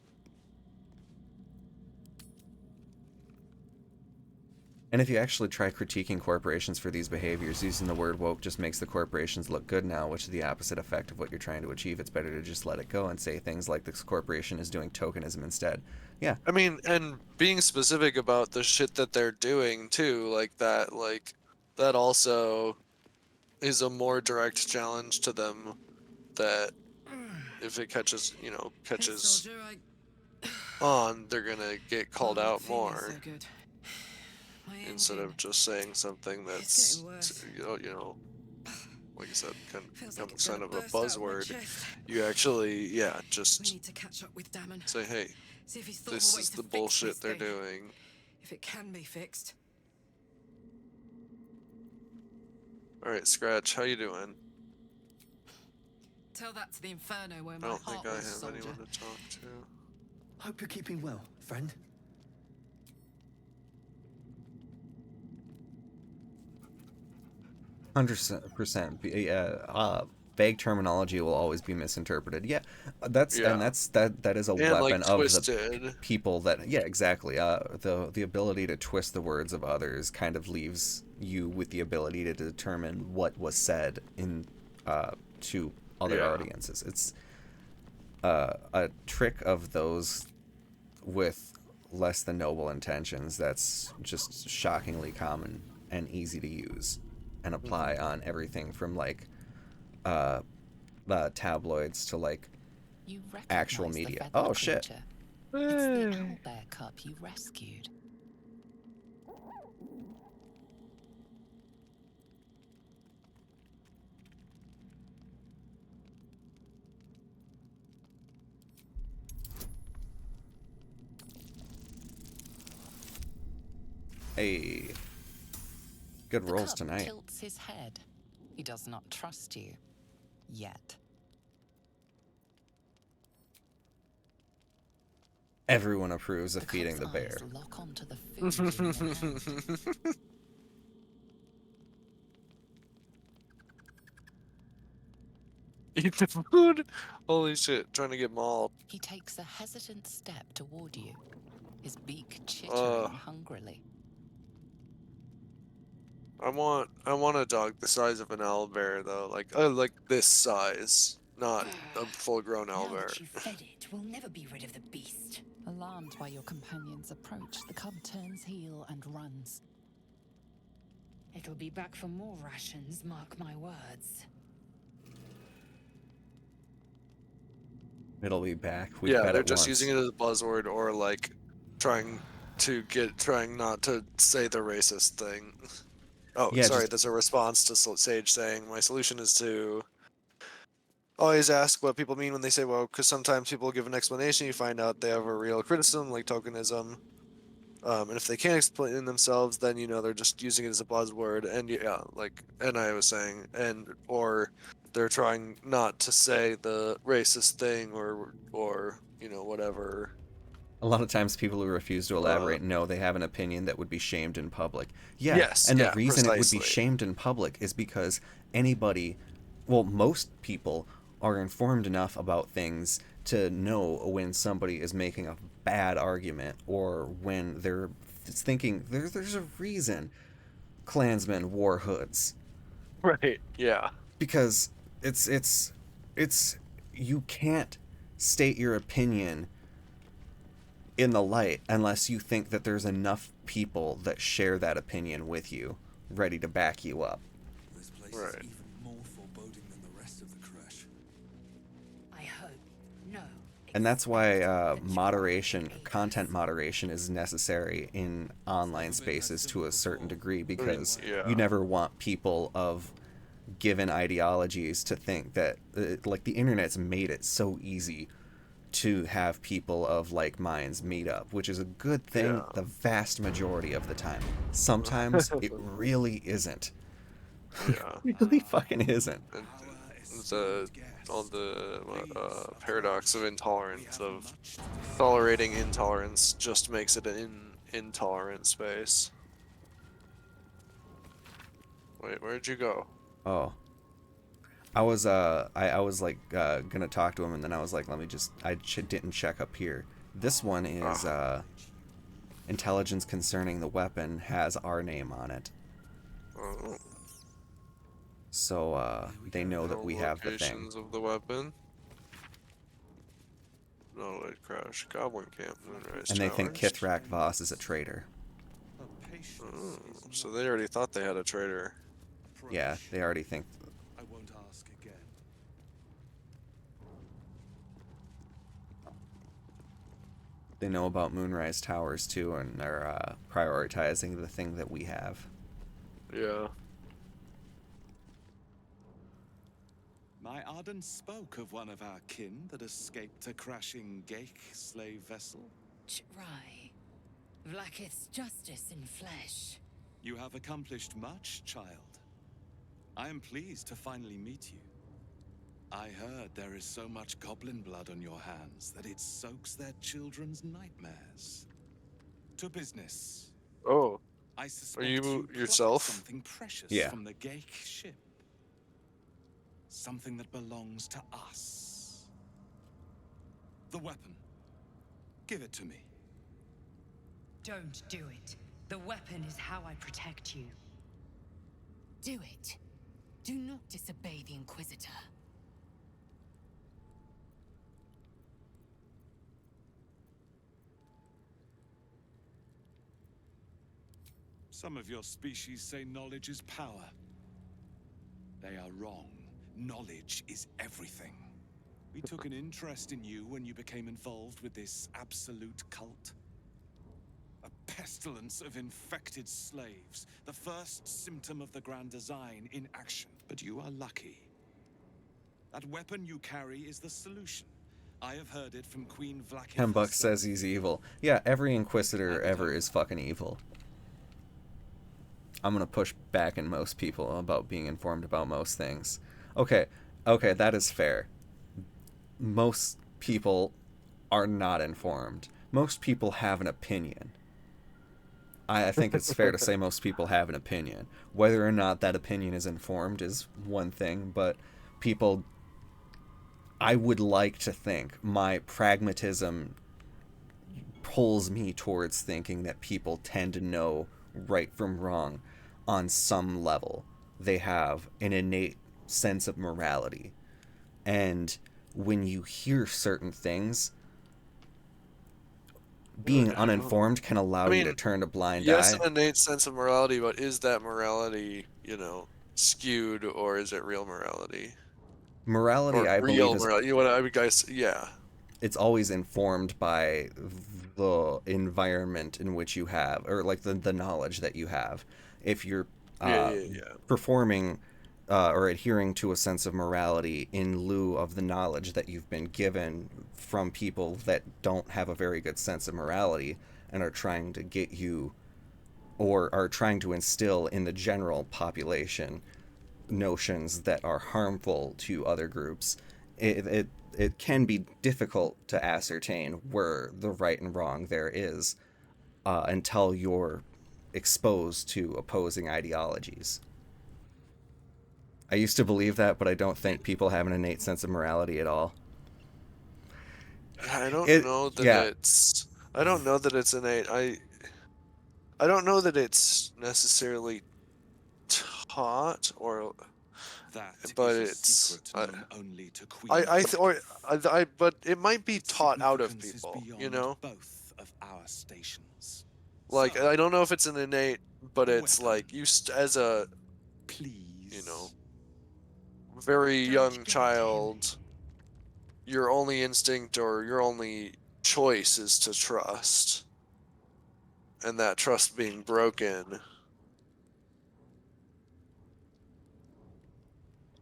And if you actually try critiquing corporations for these behaviors, using the word woke just makes the corporations look good now, which is the opposite effect of what you're trying to achieve. It's better to just let it go and say things like this corporation is doing tokenism instead. Yeah. I mean, and being specific about the shit that they're doing too, like that also is a more direct challenge to them, that if it catches on, they're gonna get called out more. Instead of just saying something that's, like I said, kind of a buzzword, you actually, just say, hey, this is the bullshit they're doing. If it can be fixed. All right, Scratch, how you doing? Tell that to the Inferno where my I don't heart think I was, have soldier. anyone to talk to. Hope you're keeping well, friend. Vague terminology will always be misinterpreted. Yeah, that is a and weapon like of twisted. The people that exactly. The ability to twist the words of others kind of leaves you with the ability to determine what was said in to other audiences. It's a trick of those with less than noble intentions that's just shockingly common and easy to use and apply on everything from like tabloids to like You actual recognize the media. feathered Oh shit. creature. It's the owlbear cub you rescued. Hey, good The rolls cub tonight. tilts his head. He does not trust you. Yet. Everyone approves of The feeding cub's the bear. eyes lock onto the food in your hand. Eat the food? Holy shit, trying to get mauled. He takes a hesitant step toward you, his beak chittering hungrily. I want a dog the size of an owlbear though, like this size, not a full-grown Now owlbear. that you've fed it, we'll never be rid of the beast. Alarmed by your companion's approach, the cub turns heel and runs. It'll be back for more rations, mark my words. It'll be back. We Yeah, fed they're it just once. using it as a buzzword or like trying not to say the racist thing. Oh, Yeah, sorry, just- that's a response to Sage saying, my solution is to always ask what people mean when they say, well, because sometimes people give an explanation, you find out they have a real criticism, like tokenism. And if they can't explain themselves, then, you know, they're just using it as a buzzword. And yeah, like, and I was saying, or they're trying not to say the racist thing or, you know, whatever. A lot of times people who refuse to elaborate know they have an opinion that would be shamed in public. Yeah, Yes, and the yeah, reason it would be precisely. shamed in public is because anybody, well, most people are informed enough about things to know when somebody is making a bad argument or when they're thinking there's a reason Klansmen wore hoods. Right, yeah. Because it's you can't state your opinion in the light unless you think that there's enough people that share that opinion with you, ready to back you up. This place Right. is even more foreboding than the rest of the Creche. I hope. No. And that's why moderation, content moderation is necessary in online spaces to a certain degree, because Yeah. you never want people of given ideologies to think that, like, the internet's made it so easy to have people of like minds meet up, which is a good thing Yeah. the vast majority of the time. Sometimes it really isn't. Yeah. It really fucking isn't. And all the paradox of intolerance, of tolerating intolerance just makes it an intolerant space. Wait, where'd you go? Oh. I was like gonna talk to him, and then I was like, let me just, didn't check up here. This one is intelligence concerning the weapon has our name on it, Oh, so they know that we have the thing. locations of the weapon. No light crash. Goblin camp. Moonrise And they think Towers. Kithrak Voss is a traitor. Oh, so they already thought they had a traitor. Yeah, they already think. I won't ask again. They know about Moonrise Towers too, and are prioritizing the thing that we have. Yeah. My Arden spoke of one of our kin that escaped a crashing Geik slave vessel. Try. Vlaakith's justice in flesh. You have accomplished much, child. I am pleased to finally meet you. I heard there is so much goblin blood on your hands that it soaks their children's nightmares. To business. Oh. I suspect you plucked yourself? something precious Yeah. from the Geik ship. Something that belongs to us. The weapon. Give it to me. Don't do it. The weapon is how I protect you. Do it. Do not disobey the Inquisitor. Some of your species say knowledge is power. They are wrong. knowledge is everything. We took an interest in you when you became involved with this absolute cult. A pestilence of infected slaves, the first symptom of the grand design in action. But you are lucky. That weapon you carry is the solution. I have heard it from Queen Vlaakith. Hembuck says he's evil. Yeah, every Inquisitor ever is fucking evil. I'm gonna push back in most people about being informed about most things. Okay, that is fair. Most people are not informed. Most people have an opinion. I think it's fair to say most people have an opinion. Whether or not that opinion is informed is one thing, but people... I would like to think my pragmatism pulls me towards thinking that people tend to know right from wrong on some level. They have an innate sense of morality. And when you hear certain things, being uninformed can allow you to turn a blind eye. Yes, an innate sense of morality, but is that morality, skewed, or is it real morality? Morality, or I real believe, morality. I mean, guys, yeah. It's always informed by the environment in which you have, or like the knowledge that you have. If you're performing or adhering to a sense of morality in lieu of the knowledge that you've been given from people that don't have a very good sense of morality and are trying to get you, or are trying to instill in the general population notions that are harmful to other groups, it can be difficult to ascertain where the right and wrong there is until you're exposed to opposing ideologies. I used to believe that, but I don't think people have an innate sense of morality at all. I don't know that it's... I don't know that it's innate. I don't know that it's necessarily taught, or... but it's... only to Queen. but it might be taught out of people, Both of our stations. Like, I don't know if it's an innate, but it's like, as a... Please. Very young child, your only instinct or your only choice is to trust. And that trust being broken.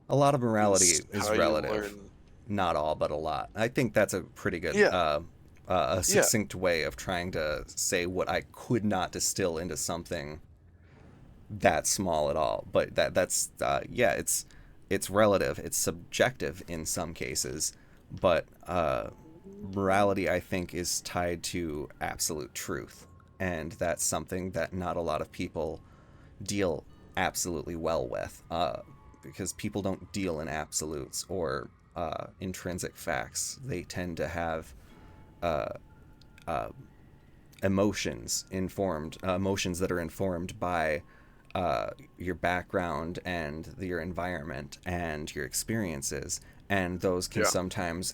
A lot of morality is relative. Not all, but a lot. I think that's a pretty good, a succinct way of trying to say what I could not distill into something that small at all. But that's it's relative. It's subjective in some cases, but morality, I think, is tied to absolute truth, and that's something that not a lot of people deal absolutely well with, because people don't deal in absolutes or intrinsic facts. They tend to have emotions that are informed by your background and your environment and your experiences, and those can sometimes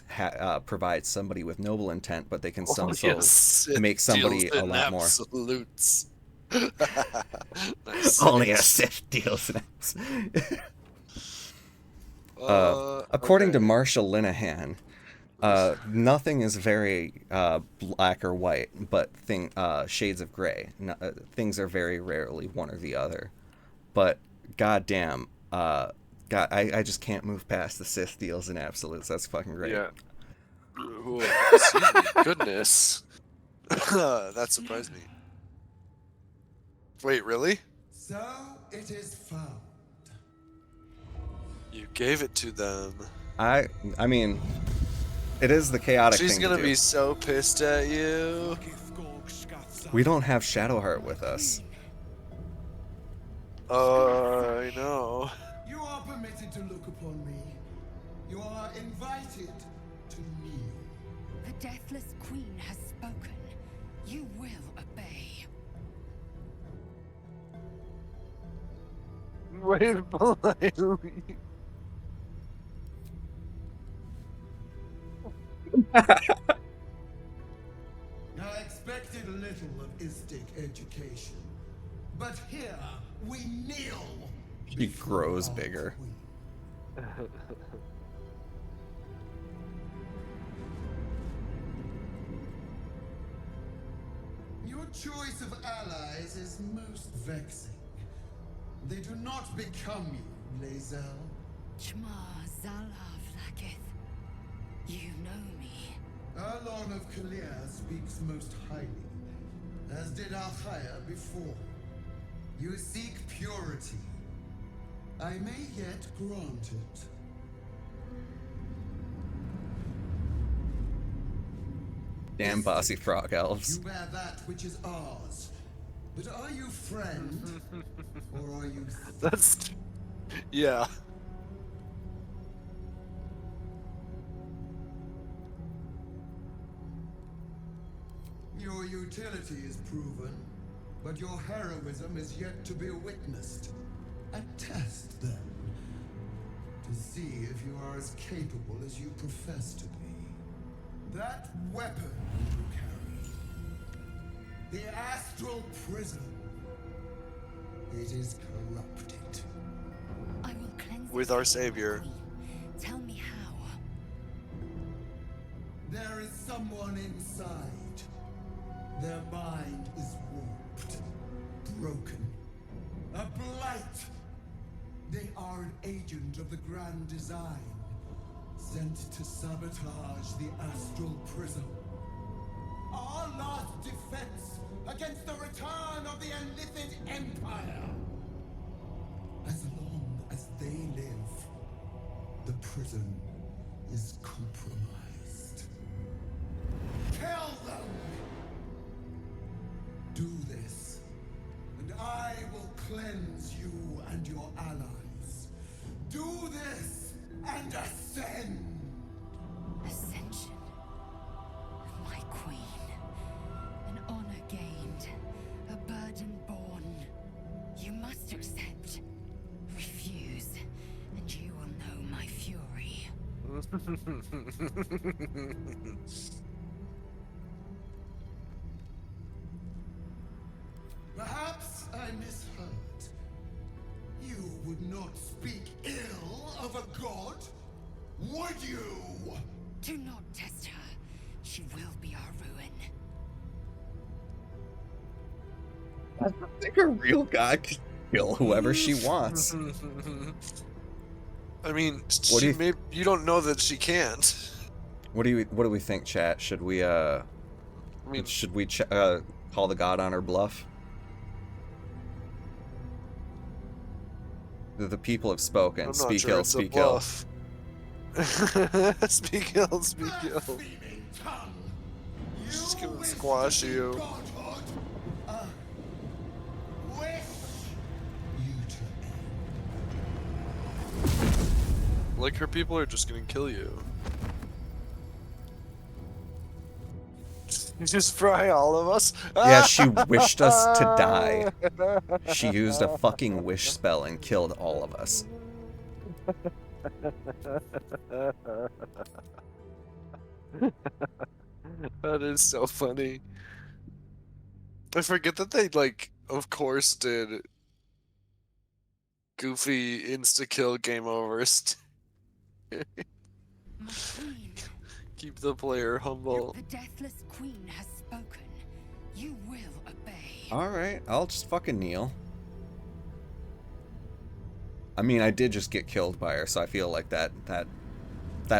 provide somebody with noble intent, but they can sometimes make somebody a lot more. Absolutes. Only a Sith deals in absolutes. According to Marshall Linehan, nothing is very black or white, but shades of gray. Things are very rarely one or the other. But goddamn, I just can't move past the Sith deals in absolutes. That's fucking great. Yeah. Ooh, goodness. That surprised me. Wait, really? So it is found. You gave it to them. I mean, it is the chaotic thing to do. She's gonna be so pissed at you. We don't have Shadowheart with us. I know. You are permitted to look upon me. You are invited to kneel. The Deathless Queen has spoken. You will obey. Wait politely. I expected little of Istic education, but here we kneel. He grows bigger. Your choice of allies is most vexing. They do not become you, Lae'zel. Chma Zalav Lakith. You know me. Erlon of Kalir speaks most highly, as did Alchaya before. You seek purity. I may yet grant it. Damn bossy frog elves. You bear that which is ours. But are you friend, or are you thief? That's... yeah. Your utility is proven, but your heroism is yet to be witnessed. A test, then, to see if you are as capable as you profess to be. That weapon you carry, the astral prism, it is corrupted. I will cleanse With it, our savior. Queen. Tell me how. There is someone inside. Their mind is warped, broken, a blight. They are an agent of the Grand Design, sent to sabotage the astral prism. Our last defense against the return of the Enlithid Empire. As long as they live, the prism is compromised. Kill them! Do this, and I will cleanse you and your allies. Do this, and ascend! Ascension. My queen. An honor gained. A burden borne. You must accept. Refuse, and you will know my fury. Perhaps I misheard. You would not speak ill of a god, would you? Do not test her. She will be our ruin. I think a real god can kill whoever she wants. I mean, What do you don't know that she can't. What do we think, chat? Should we call the god on her bluff? The people have spoken. I'm Speak not sure ill, it's a speak ill. bluff. Speak ill, speak ill. She's just gonna squash you. Like her people are just gonna kill you. You just fry all of us? Yeah, she wished us to die. She used a fucking wish spell and killed all of us. That is so funny. I forget that they, like, of course did goofy insta-kill game overs. My queen. Keep the player humble. The deathless queen has spoken. You will obey. Alright, I'll just fucking kneel. I mean, I did just get killed by her, so I feel like that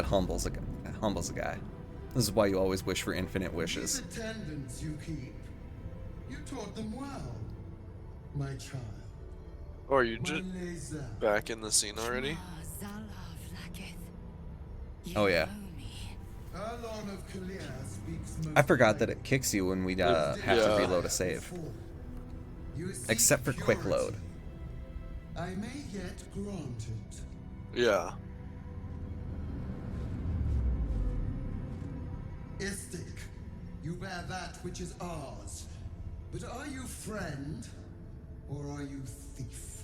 humbles a guy. This is why you always wish for infinite wishes. These attendants you keep, you taught them well, my child. Oh, are you My just Lae'zel. back in the scene already? Oh yeah. Erlon of Kalir speaks most I forgot that it kicks you when we have to Yeah. reload a save. You seek Except for quick purity. load. I may yet grant it. Yeah. Istik, you bear that which is ours. But are you friend, or are you thief?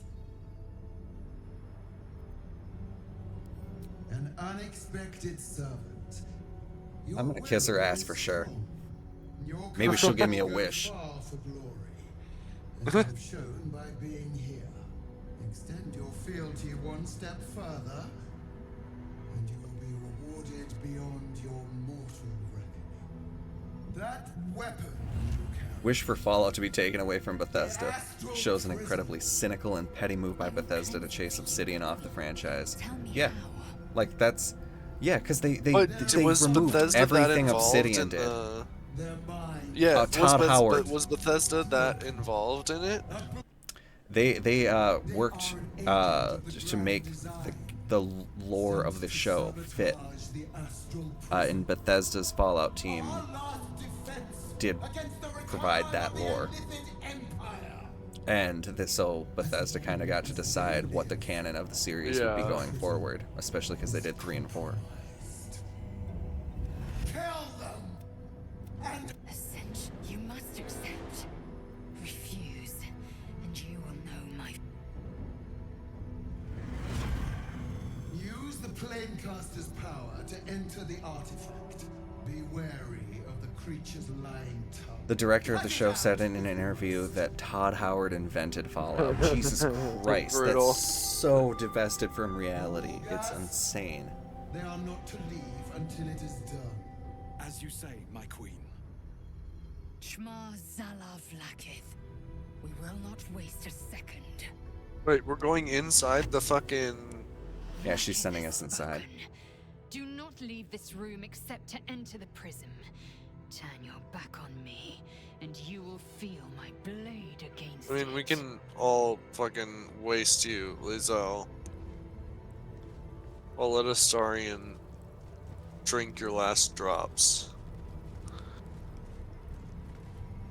An unexpected servant. Your I'm gonna kiss her will ass is for sure. strong. Your Maybe she'll give me a goes wish. far for glory, as I've shown by being here. Extend your fealty one step further, That weapon. Wish for Fallout to be taken away from Bethesda. Shows an incredibly cynical and petty move by Bethesda to chase Obsidian off the franchise. Yeah, like that's, yeah, because they was removed Bethesda everything that involved Obsidian in did. Yeah, Todd Howard. Was Bethesda that involved in it? They worked to make the lore of the show fit. And Bethesda's Fallout team did provide that lore. And so Bethesda kind of got to decide what the canon of the series would be going forward, especially because they did 3 and 4. Ascension, you must accept. Refuse, and you will know my... Use the Planecaster's power to enter the artifact. Be wary of the creature's lying tongue. The director of the show said in an interview that Todd Howard invented Fallout. Jesus Christ, Brutal. that's so divested from reality. It's insane. They are not to leave until it is done. As you say, my queen. Shma Zalav Lakith. We will not waste a second. Wait, we're going inside the fucking... Yeah, she's sending us inside. Do not leave this room except to enter the prism. Turn your back on me, and you will feel my blade against I mean, we can all fucking waste you, Lizzo. I'll let Astarion drink your last drops.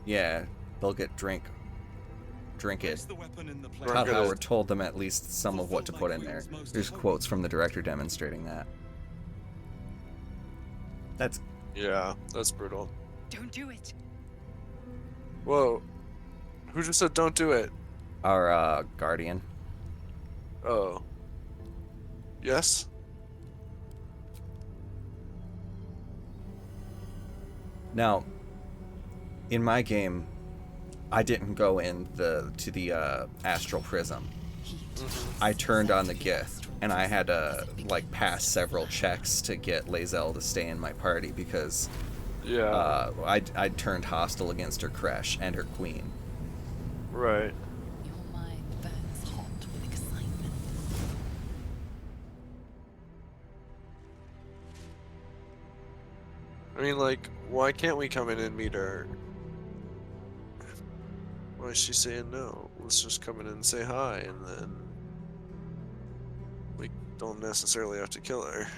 Yeah, they'll get drink it. Todd Drink it. Howard told them at least some of what to put in there. There's quotes from the director demonstrating that. That's... Yeah, that's brutal. Don't do it. Whoa. Who just said don't do it? Our, Guardian. Oh. Yes? Now, in my game, I didn't go in to the astral prism. I turned on the gift, and I had to like pass several checks to get Lae'zel to stay in my party because I turned hostile against her Creche and her queen. Right. Your mind burns hot with excitement. I mean, like, why can't we come in and meet her? Why is she saying no? Let's just come in and say hi, and then we don't necessarily have to kill her.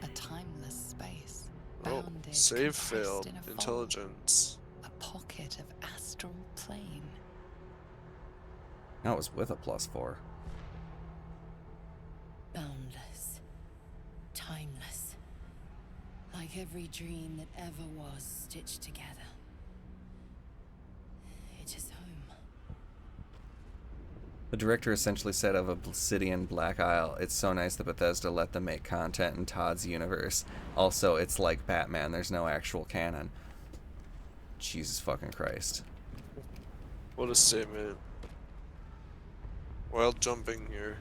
A timeless space. Oh, Bounded, save compressed failed. in a fold. Intelligence. A pocket of astral plane. That was with a +4. Boundless. Timeless. Like every dream that ever was stitched together. It is home. The director essentially said of Obsidian Black Isle, it's so nice that Bethesda let them make content in Todd's universe. Also, it's like Batman, there's no actual canon. Jesus fucking Christ. What a statement. Wild jumping here.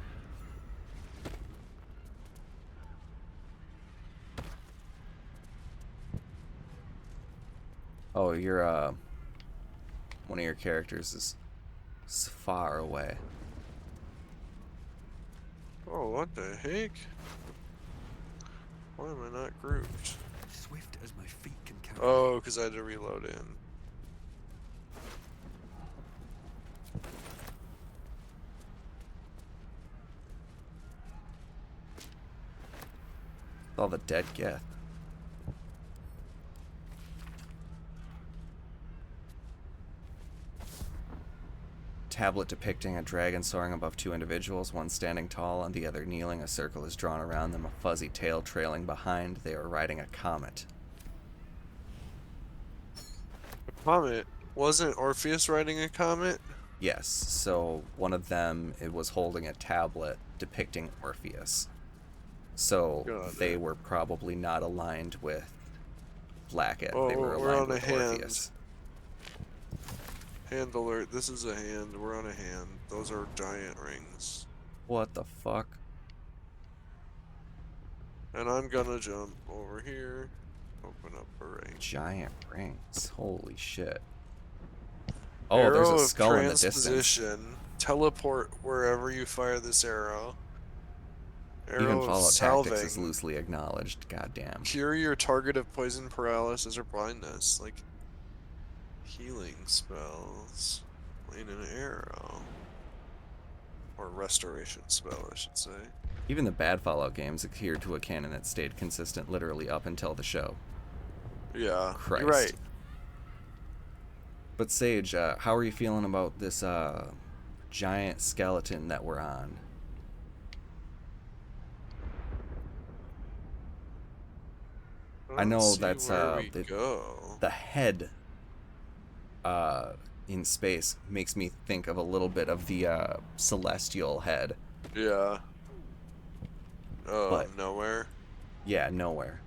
Oh, you're, one of your characters is far away. Oh, what the heck? Why am I not grouped? Swift as my feet can carry. Oh, because I had to reload in. All the dead Geth. Tablet depicting a dragon soaring above 2 individuals, one standing tall and the other kneeling. A circle is drawn around them, a fuzzy tail trailing behind. They are riding a comet. A comet? Wasn't Orpheus riding a comet? Yes, so one of them it was holding a tablet depicting Orpheus. So they were probably not aligned with Blackett. Oh, they were we're aligned on a with hand. Orpheus. Hand alert. This is a hand. We're on a hand. Those are giant rings. What the fuck? And I'm gonna jump over here, open up a ring. Giant rings. Holy shit. Oh, Arrow there's a of skull in the distance. transposition. Teleport wherever you fire this arrow. Even Arrow of Fallout Tactics is salving. loosely acknowledged. Goddamn. Cure your target of poison, paralysis, or blindness. Like healing spells. Lane an arrow. Or restoration spell, I should say. Even the bad Fallout games adhered to a canon that stayed consistent literally up until the show. Yeah, Christ. you're right. But Sage, how are you feeling about this giant skeleton that we're on? I know that's the head in space makes me think of a little bit of the celestial head. Yeah. Oh, but nowhere? Yeah, nowhere.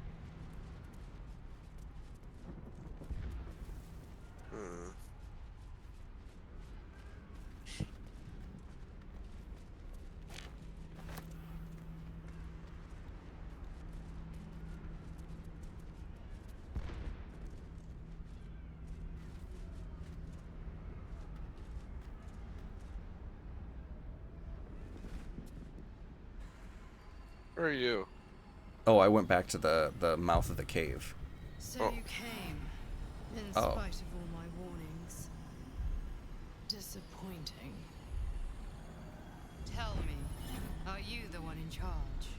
Where are you? Oh, I went back to the mouth of the cave. So you came, in Oh. spite of all my warnings. Disappointing. Tell me, are you the one in charge?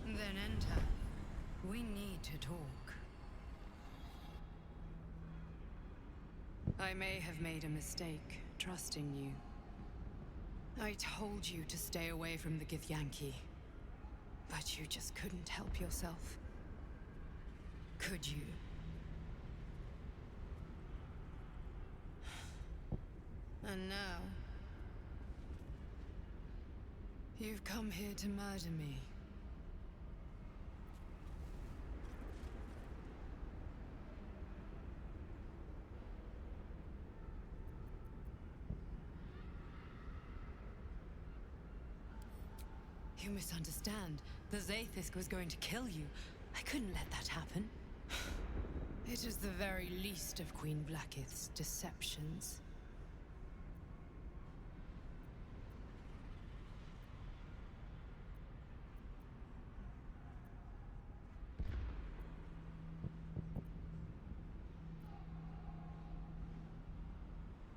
Then enter. We need to talk. I may have made a mistake trusting you. I told you to stay away from the Githyanki, but you just couldn't help yourself. Could you? And now, you've come here to murder me. You misunderstand. The Zaithisk was going to kill you. I couldn't let that happen. It is the very least of Queen Blackith's deceptions.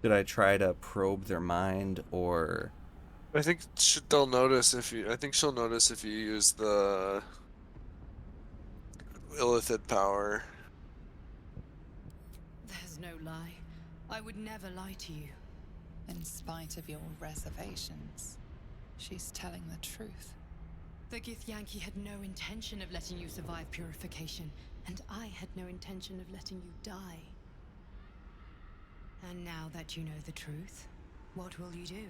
Did I try to probe their mind, or... I think they'll notice if you. I think she'll notice if you use the illithid power. There's no lie. I would never lie to you. In spite of your reservations, she's telling the truth. The Githyanki had no intention of letting you survive purification, and I had no intention of letting you die. And now that you know the truth, what will you do?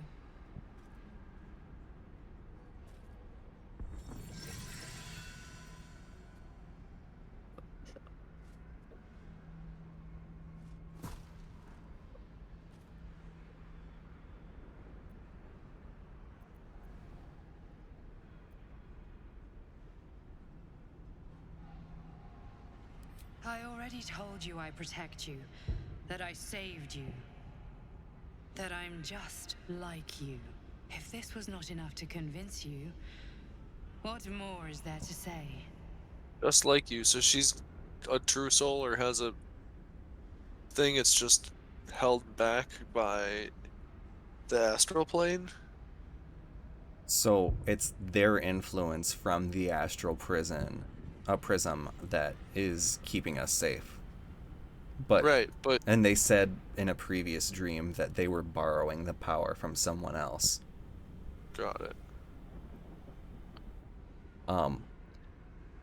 I already told you I protect you, that I saved you, that I'm just like you. If this was not enough to convince you, what more is there to say? Just like you, so she's a true soul or has a thing it's just held back by the astral plane? So it's their influence from the astral prism that is keeping us safe. But right, but and they said in a previous dream that they were borrowing the power from someone else. Got it.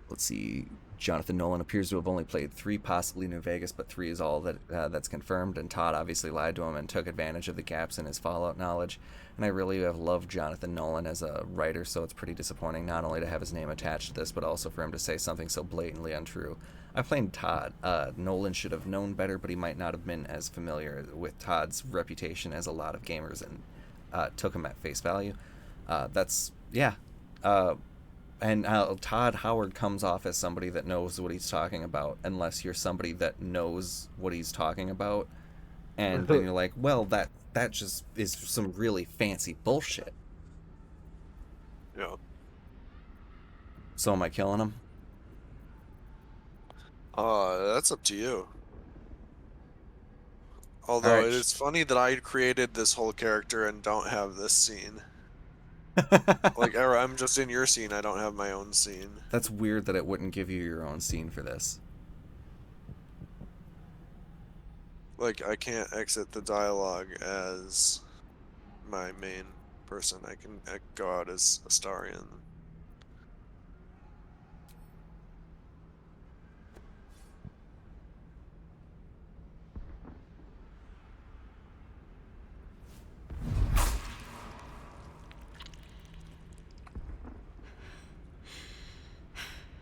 Let's see. Jonathan Nolan appears to have only played 3, possibly New Vegas, but 3 is all that's confirmed. And Todd obviously lied to him and took advantage of the gaps in his Fallout knowledge. And I really have loved Jonathan Nolan as a writer, so it's pretty disappointing not only to have his name attached to this, but also for him to say something so blatantly untrue. I blamed Todd. Nolan should have known better, but he might not have been as familiar with Todd's reputation as a lot of gamers and took him at face value. That's yeah. And Todd Howard comes off as somebody that knows what he's talking about, unless you're somebody that knows what he's talking about, and then you're like, well, that just is some really fancy bullshit. Yeah. So am I killing him? That's up to you. Although it is funny that I created this whole character and don't have this scene. Like, Era, I'm just in your scene. I don't have my own scene. That's weird that it wouldn't give you your own scene for this. Like, I can't exit the dialogue as my main person. I can go out as Astarion.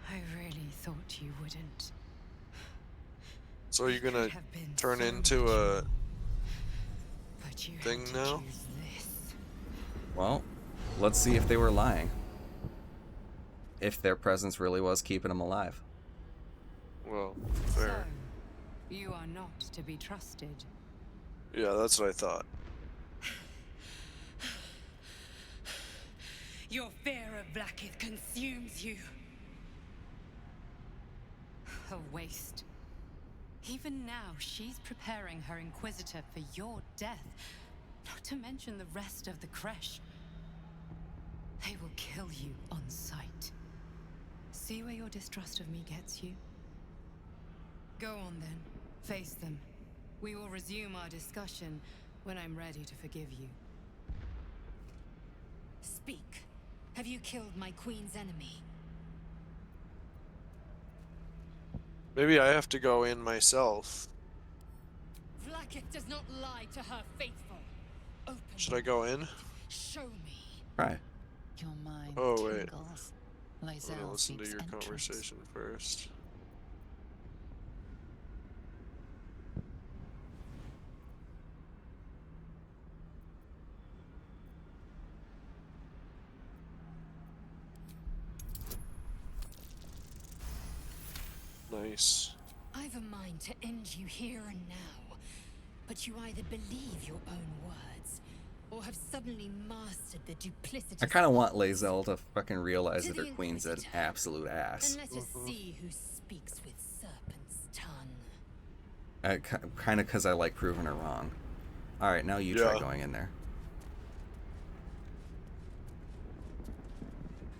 I really thought you wouldn't. So are you gonna turn into a thing now? Well, let's see if they were lying. If their presence really was keeping them alive. Well, fair. So, you are not to be trusted. Yeah, that's what I thought. Your fear of Blackith consumes you. A waste. Even now, she's preparing her Inquisitor for your death. Not to mention the rest of the Creche. They will kill you on sight. See where your distrust of me gets you? Go on then. Face them. We will resume our discussion when I'm ready to forgive you. Speak. Have you killed my queen's enemy? Maybe I have to go in myself. Blackith does not lie to her faithful. Open. Should I go in? Show me. Right. Your mind Oh, wait. tingles. I'm gonna Lae'zel listen to seeks your entrance. conversation first. Nice. I've a mind to end you here and now, but you either believe your own words, or have suddenly mastered the duplicity. I kind of want Lae'zel to fucking realize that her queen's an absolute ass. And let us see who speaks with serpent's tongue. Kind of because I like proving her wrong. Alright, now you try going in there.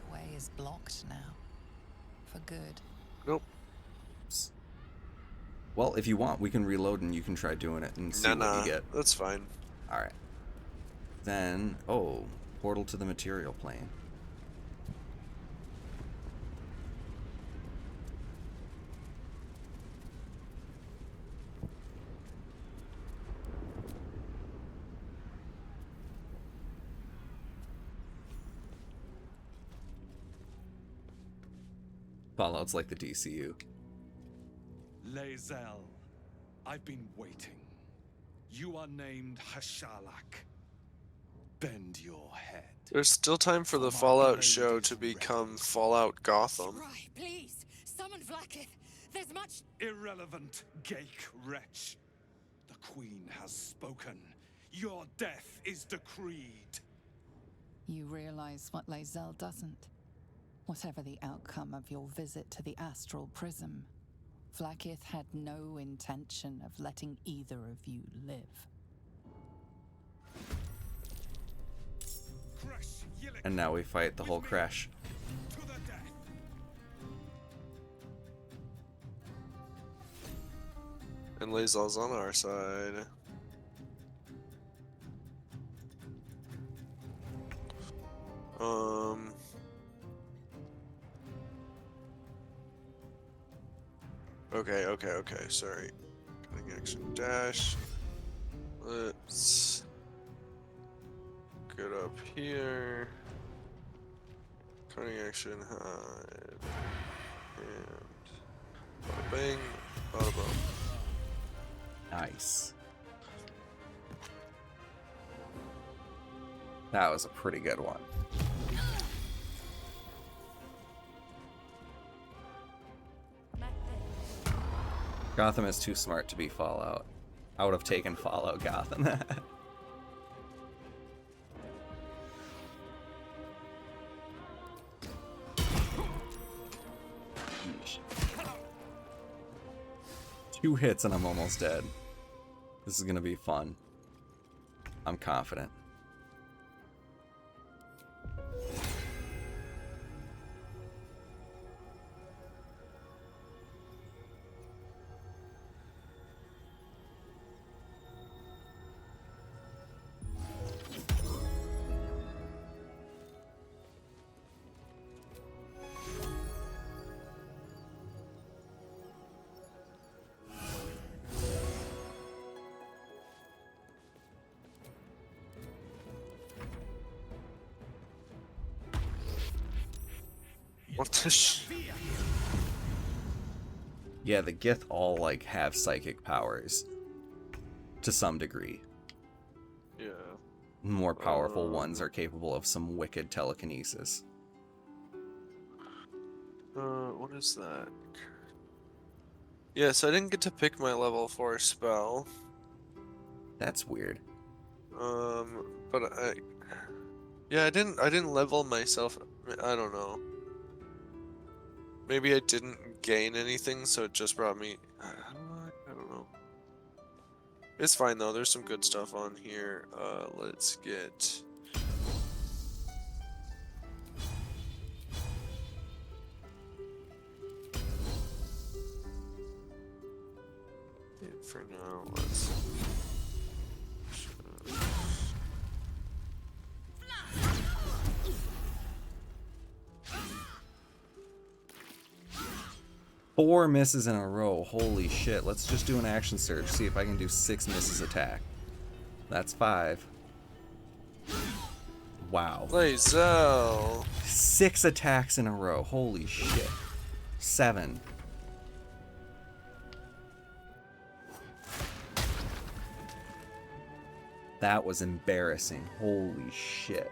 The way is blocked now. For good. Nope. Well, if you want, we can reload and you can try doing it and see what you get. That's fine. Alright. Then, portal to the material plane. Fallout's like the DCU. Lae'zel, I've been waiting. You are named Hashalak. Bend your head. There's still time for the Fallout show to become Fallout Gotham. Right, please, summon Blackith. There's much Irrelevant, Gake wretch. The Queen has spoken. Your death is decreed. You realize what Lae'zel doesn't. Whatever the outcome of your visit to the Astral Prism, Blackith had no intention of letting either of you live. And now we fight the whole Creche. And Lae'zel's on our side. Okay, sorry. Cutting action dash. Let's get up here. Cutting action hide. And bada bang, bada boom. Nice. That was a pretty good one. Gotham is too smart to be Fallout. I would have taken Fallout Gotham. Two hits and I'm almost dead. This is gonna be fun. I'm confident. What the Yeah, the Gith all like have psychic powers to some degree. Yeah. More powerful ones are capable of some wicked telekinesis. What is that? Yes, I didn't get to pick my level 4 spell. That's weird. But yeah, I didn't level myself. I don't know. Maybe I didn't gain anything, so it just brought me. I don't know. It's fine though. There's some good stuff on here. Let's get. For now, let's. 4 misses in a row. Holy shit. Let's just do an action surge. See if I can do 6 misses attack. That's 5. Wow. Lazel. 6 attacks in a row. Holy shit. 7. That was embarrassing. Holy shit.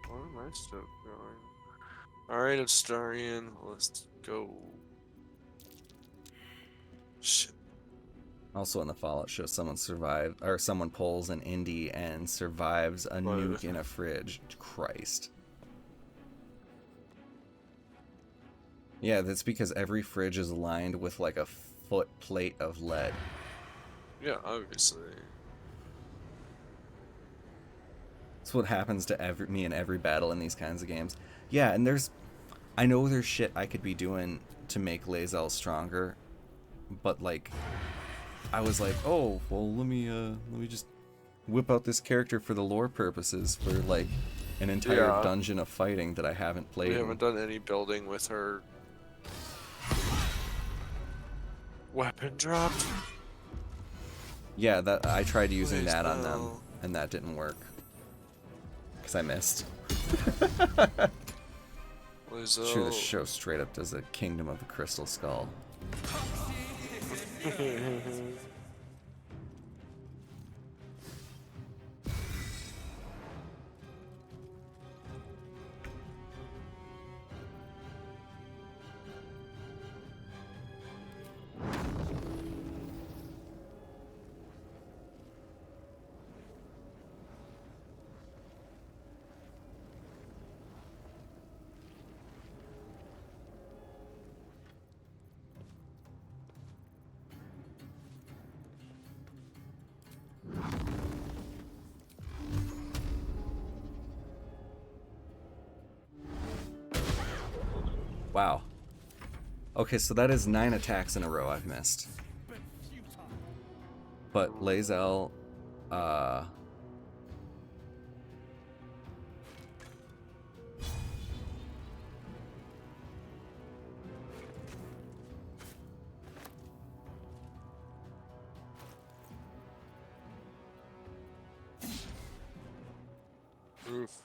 What am I still going? Alright, Astarian, let's go. Shit. Also in the Fallout show, someone survived, or someone pulls an indie and survives a nuke in a fridge. Christ. Yeah, that's because every fridge is lined with like a foot plate of lead. Yeah, obviously. That's what happens to me in every battle in these kinds of games. Yeah, and I know there's shit I could be doing to make Lae'zel stronger, but like, I was like, oh, well, let me just whip out this character for the lore purposes for like an entire dungeon of fighting that I haven't played. We haven't done any building with her. Weapon dropped. Yeah, that I tried using that on them, and that didn't work. Because I missed. Sure, this show straight up does a Kingdom of the Crystal Skull. Wow. Okay, so that is 9 attacks in a row I've missed. But Lae'zel,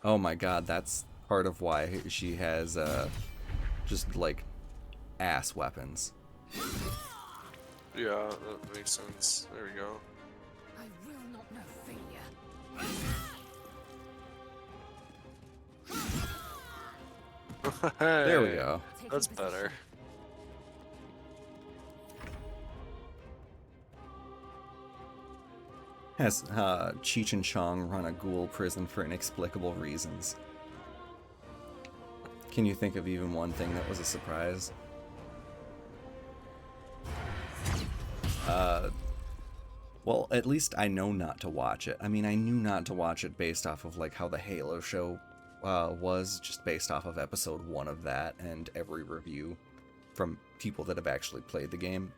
oh my god, that's part of why she has, just, like, ass weapons. Yeah, that makes sense. There we go. I will not know failure. There we Hey, go. that's better. Has Cheech and Chong run a ghoul prison for inexplicable reasons. Can you think of even one thing that was a surprise? Well, at least I know not to watch it. I mean, I knew not to watch it based off of like how the Halo show was, just based off of episode 1 of that and every review from people that have actually played the game.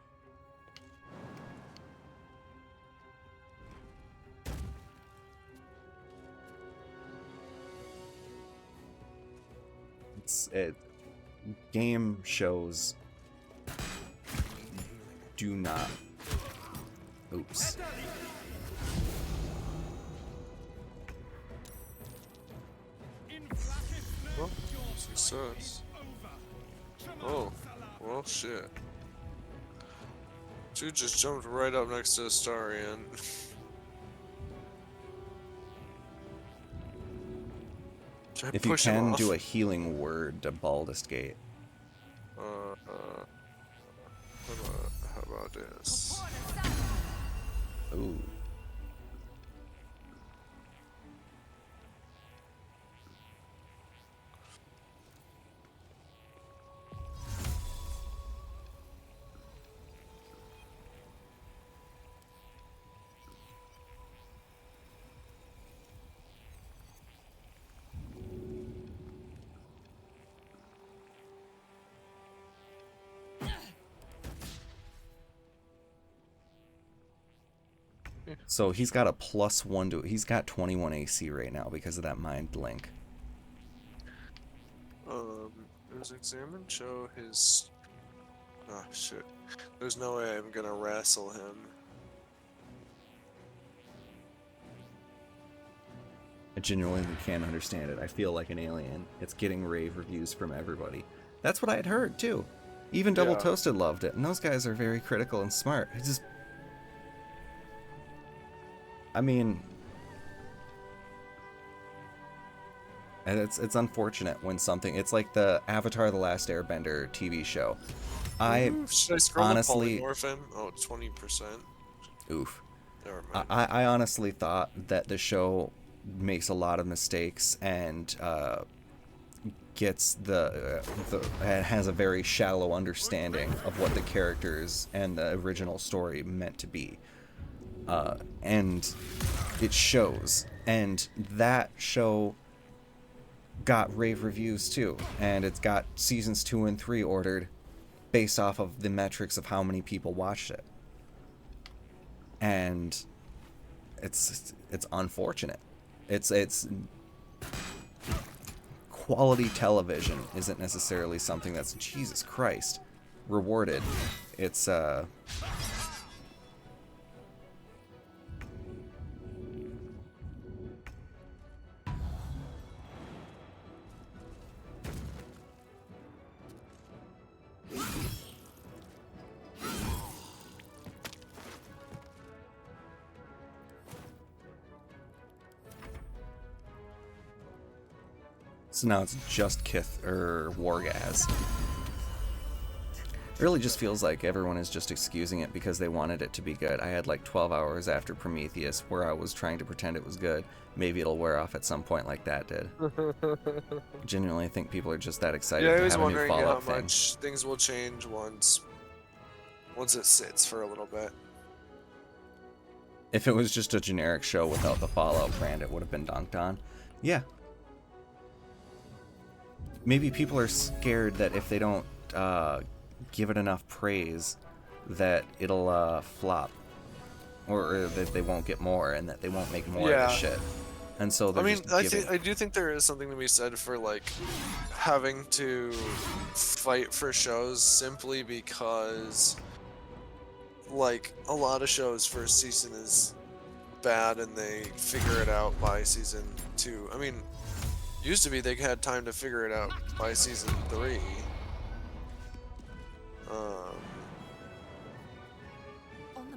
Game shows do not. Oops. Well, success. Oh, well, shit. Dude just jumped right up next to Astarion. If you can, do a healing word to Baldur's Gate. How about this? Ooh. So he's got a +1 to. He's got 21 AC right now because of that mind link. Does examine show his? Oh shit! There's no way I'm gonna wrestle him. I genuinely can't understand it. I feel like an alien. It's getting rave reviews from everybody. That's what I had heard too. Even Double Toasted loved it, and those guys are very critical and smart. It's just. I mean, and it's unfortunate when something. It's like the Avatar: The Last Airbender TV show. Should I scroll honestly, the polymorph in? Oh, 20%. Oof. Never mind. I honestly thought that the show makes a lot of mistakes and gets has a very shallow understanding of what the characters and the original story meant to be. And it shows. And that show got rave reviews too. And it's got seasons 2 and 3 ordered based off of the metrics of how many people watched it. And it's unfortunate. It's quality television isn't necessarily something that's, Jesus Christ, rewarded. It's so now it's just Kith or Wargaz. It really just feels like everyone is just excusing it because they wanted it to be good. I had like 12 hours after Prometheus where I was trying to pretend it was good. Maybe it'll wear off at some point like that did. Genuinely think people are just that excited Yeah, I to was have a new wondering how Fallout thing. much things will change once it sits for a little bit. If it was just a generic show without the Fallout brand, it would have been dunked on. Yeah. Maybe people are scared that if they don't give it enough praise, that it'll flop, or that they won't get more, and that they won't make more of the shit. And so they're I do think there is something to be said for like having to fight for shows simply because like a lot of shows first season is bad and they figure it out by season 2. I mean, used to be they had time to figure it out by season 3.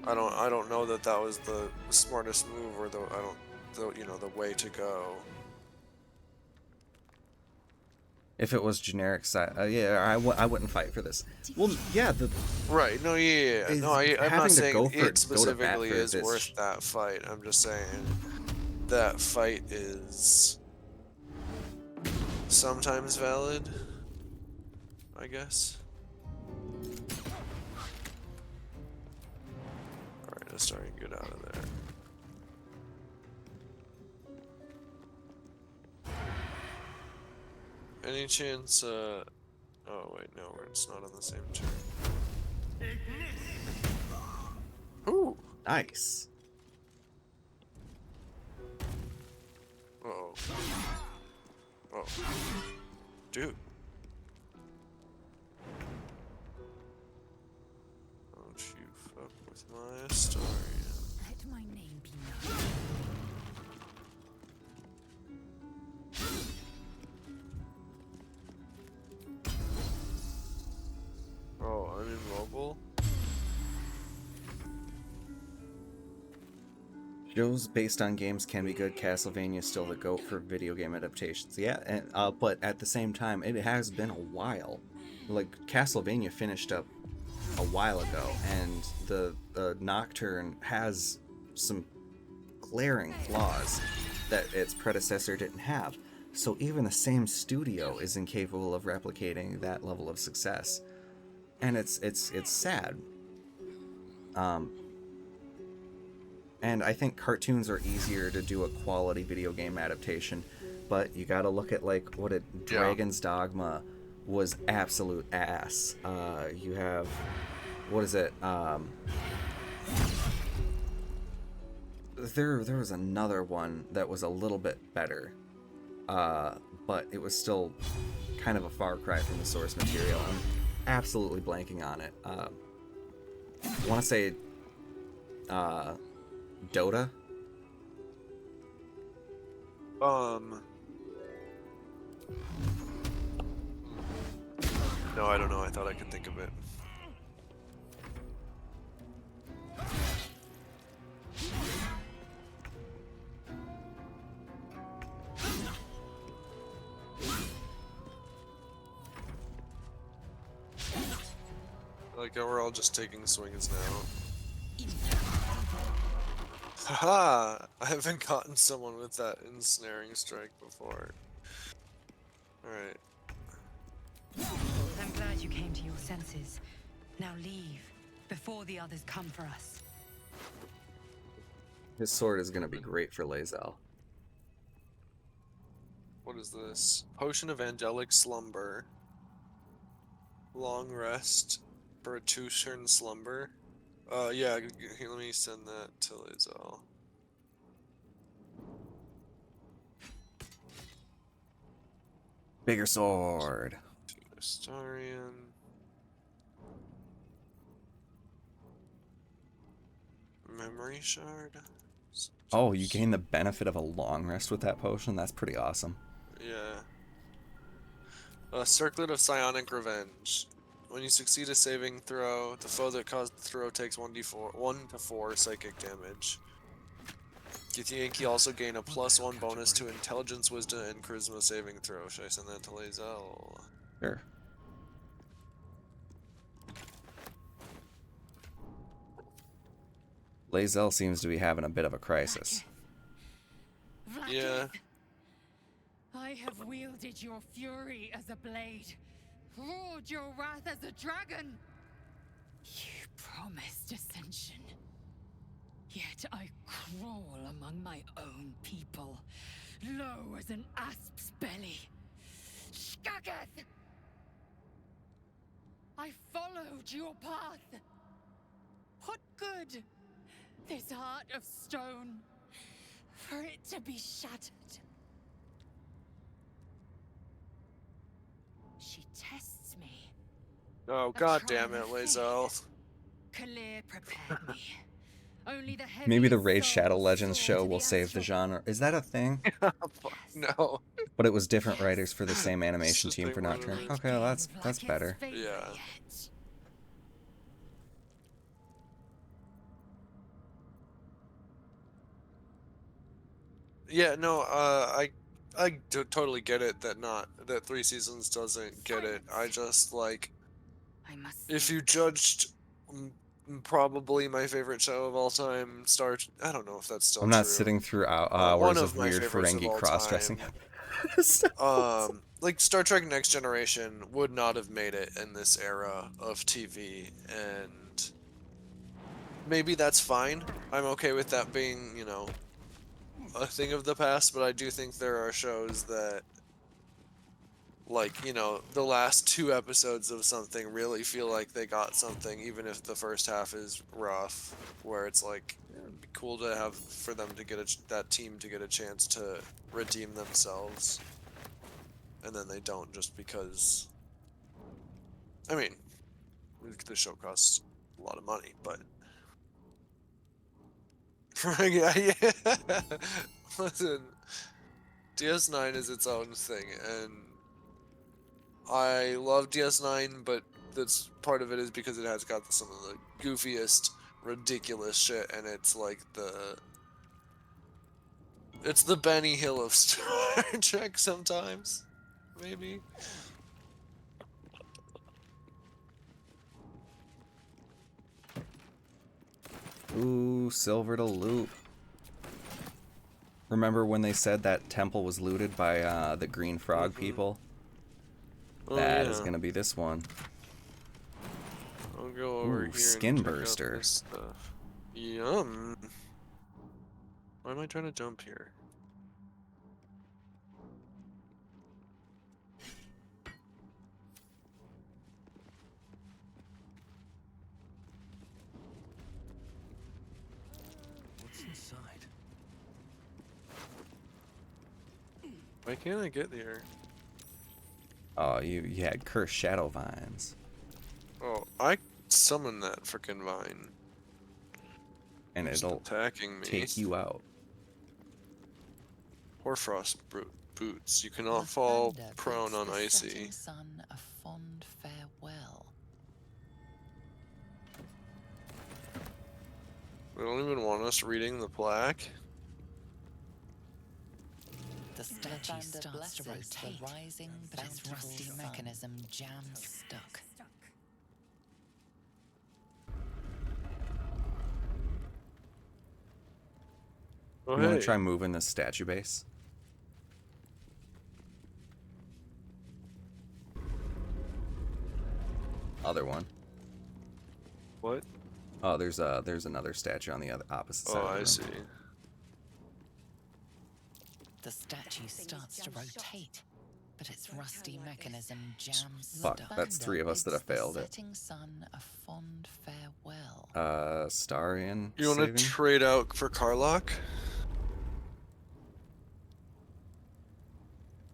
I don't know that that was the smartest move or the way to go. If it was generic yeah, I wouldn't fight for this. Well, yeah, Right. No, yeah. is No, I'm having not to saying go to it bat specifically for is this worth that fight. I'm just saying that fight is sometimes valid, I guess. Alright, let's try and get out of there. Any chance, oh wait, no, it's not on the same turn. Ooh! Nice. Uh-oh. Oh. Dude. Don't you fuck with my story. Let my name be known. Oh, I'm immobile? Shows based on games can be good. Castlevania is still the GOAT for video game adaptations. Yeah, and, but at the same time, it has been a while. Like, Castlevania finished up a while ago, and the Nocturne has some glaring flaws that its predecessor didn't have. So even the same studio is incapable of replicating that level of success. And it's sad. And I think cartoons are easier to do a quality video game adaptation, but you gotta look at, like, what Dragon's Dogma was absolute ass. You have, what is it? There was another one that was a little bit better, but it was still kind of a far cry from the source material. I'm absolutely blanking on it. I want to say, Dota? No, I don't know. I thought I could think of it. Like, we're all just taking swings now. Haha! I haven't gotten someone with that ensnaring strike before. Alright. I'm glad you came to your senses. Now leave, before the others come for us. His sword is gonna be great for Lae'zel. What is this? Potion of Angelic Slumber. Long rest for a 2-turn slumber. Yeah, here, let me send that to Lae'zel. Bigger sword. Astarion. Memory shard. Oh, you gain the benefit of a long rest with that potion? That's pretty awesome. Yeah. Circlet of Psionic Revenge. When you succeed a saving throw, the foe that caused the throw takes 1 to 4 psychic damage. Githyanki also gain a +1 bonus to Intelligence, Wisdom, and Charisma saving throw. Should I send that to Lae'zel? Sure. Lae'zel seems to be having a bit of a crisis. Yeah. I have wielded your fury as a blade, roared your wrath as a dragon. You promised ascension. Yet I crawl among my own people, low as an asp's belly. Skageth! I followed your path. What good? This heart of stone, for it to be shattered. She tests me. Oh, god damn it, Lae'zel. Kalir prepared me. Only the Maybe the heaviest Raid Shadow souls Legends soar show to will the save the astral. genre. Is that a thing? No. But it was different writers for the same animation Just team like for one of Nocturne. those. Okay, well, that's better. Yeah. Yeah, no, totally get it that that 3 seasons doesn't get it. I just like, I must. if you judged probably my favorite show of all time, I don't know if that's still I'm not true. sitting through One hours of of my weird favorites of Ferengi all cross-dressing. time. Like Star Trek Next Generation would not have made it in this era of TV, and maybe that's fine. I'm okay with that being, you know, a thing of the past, but I do think there are shows that, like, you know, the last 2 episodes of something really feel like they got something, even if the first half is rough, where it's like, it'd be cool to have for them to get that team to get a chance to redeem themselves. And then they don't, just because, I mean, the show costs a lot of money, but yeah. Listen, DS9 is its own thing, and I love DS9, but that's part of it is because it has got some of the goofiest, ridiculous shit, and it's like it's the Benny Hill of Star Trek sometimes, maybe. Ooh, silver to loot. Remember when they said that temple was looted by the green frog people? Oh, That is yeah. gonna be this one. I'll go over Ooh, here skin and check out burster. this stuff. Yum. Why am I trying to jump here? What's inside? Why can't I get here? Oh, you had cursed shadow vines. Oh, I summoned that frickin' vine. And It's it'll attacking me. take you out. Hoarfrost boots. You cannot fall thunder prone bids on the icy. setting sun a fond farewell. They don't even want us reading the plaque. The statue starts to rotate, the rising, but its rusty mechanism jams stuck. Oh, You want hey. to try moving this statue base? Other one. What? Oh, there's another statue on the other opposite side. Oh, of the I room. see. The statue starts to rotate, but its rusty mechanism jams Fuck, stuck. that's 3 of us that have failed The it. setting sun a fond farewell. Starian. You want to saving? trade out for Karlach?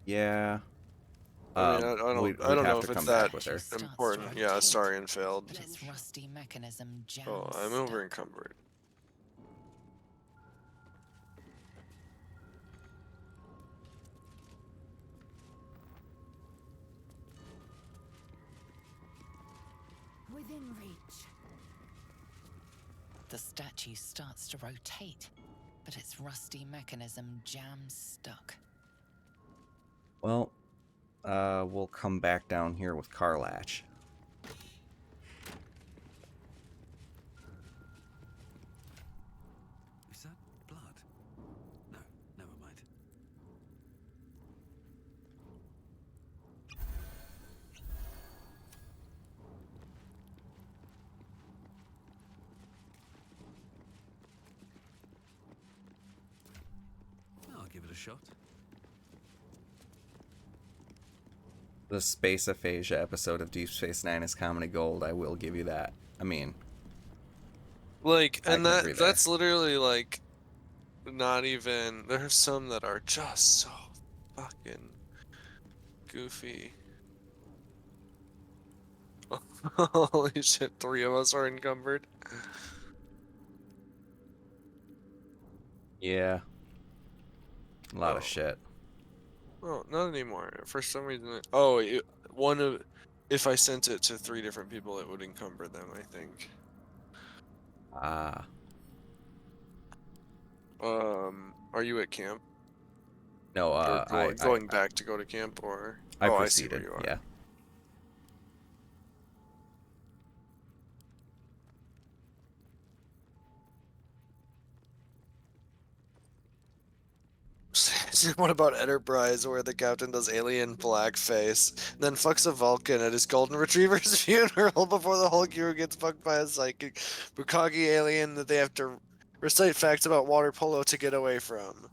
Yeah. I mean, I don't we'd know have if to it's come that back with her. important. Yeah, Starian failed. But its rusty mechanism jams Oh, I'm stuck. over encumbered. Within reach. The statue starts to rotate, but its rusty mechanism jams stuck. Well, we'll come back down here with Karlach. Is that blood? No, never mind. I'll give it a shot. The space aphasia episode of Deep Space Nine is comedy gold. I will give you that. I mean, Like, I and can agree there. that's literally like, not even. There's some that are just so fucking goofy. Holy shit! 3 of us are encumbered. yeah. A lot of shit. Oh, not anymore. For some reason, if I sent it to 3 different people, it would encumber them, I think. Ah. Are you at camp? No, Or going back to go to camp, or I oh, proceeded. I see where you are. Yeah. What about Enterprise, where the captain does alien blackface, then fucks a Vulcan at his golden retriever's funeral before the whole crew gets fucked by a psychic Bukagi alien that they have to recite facts about water polo to get away from?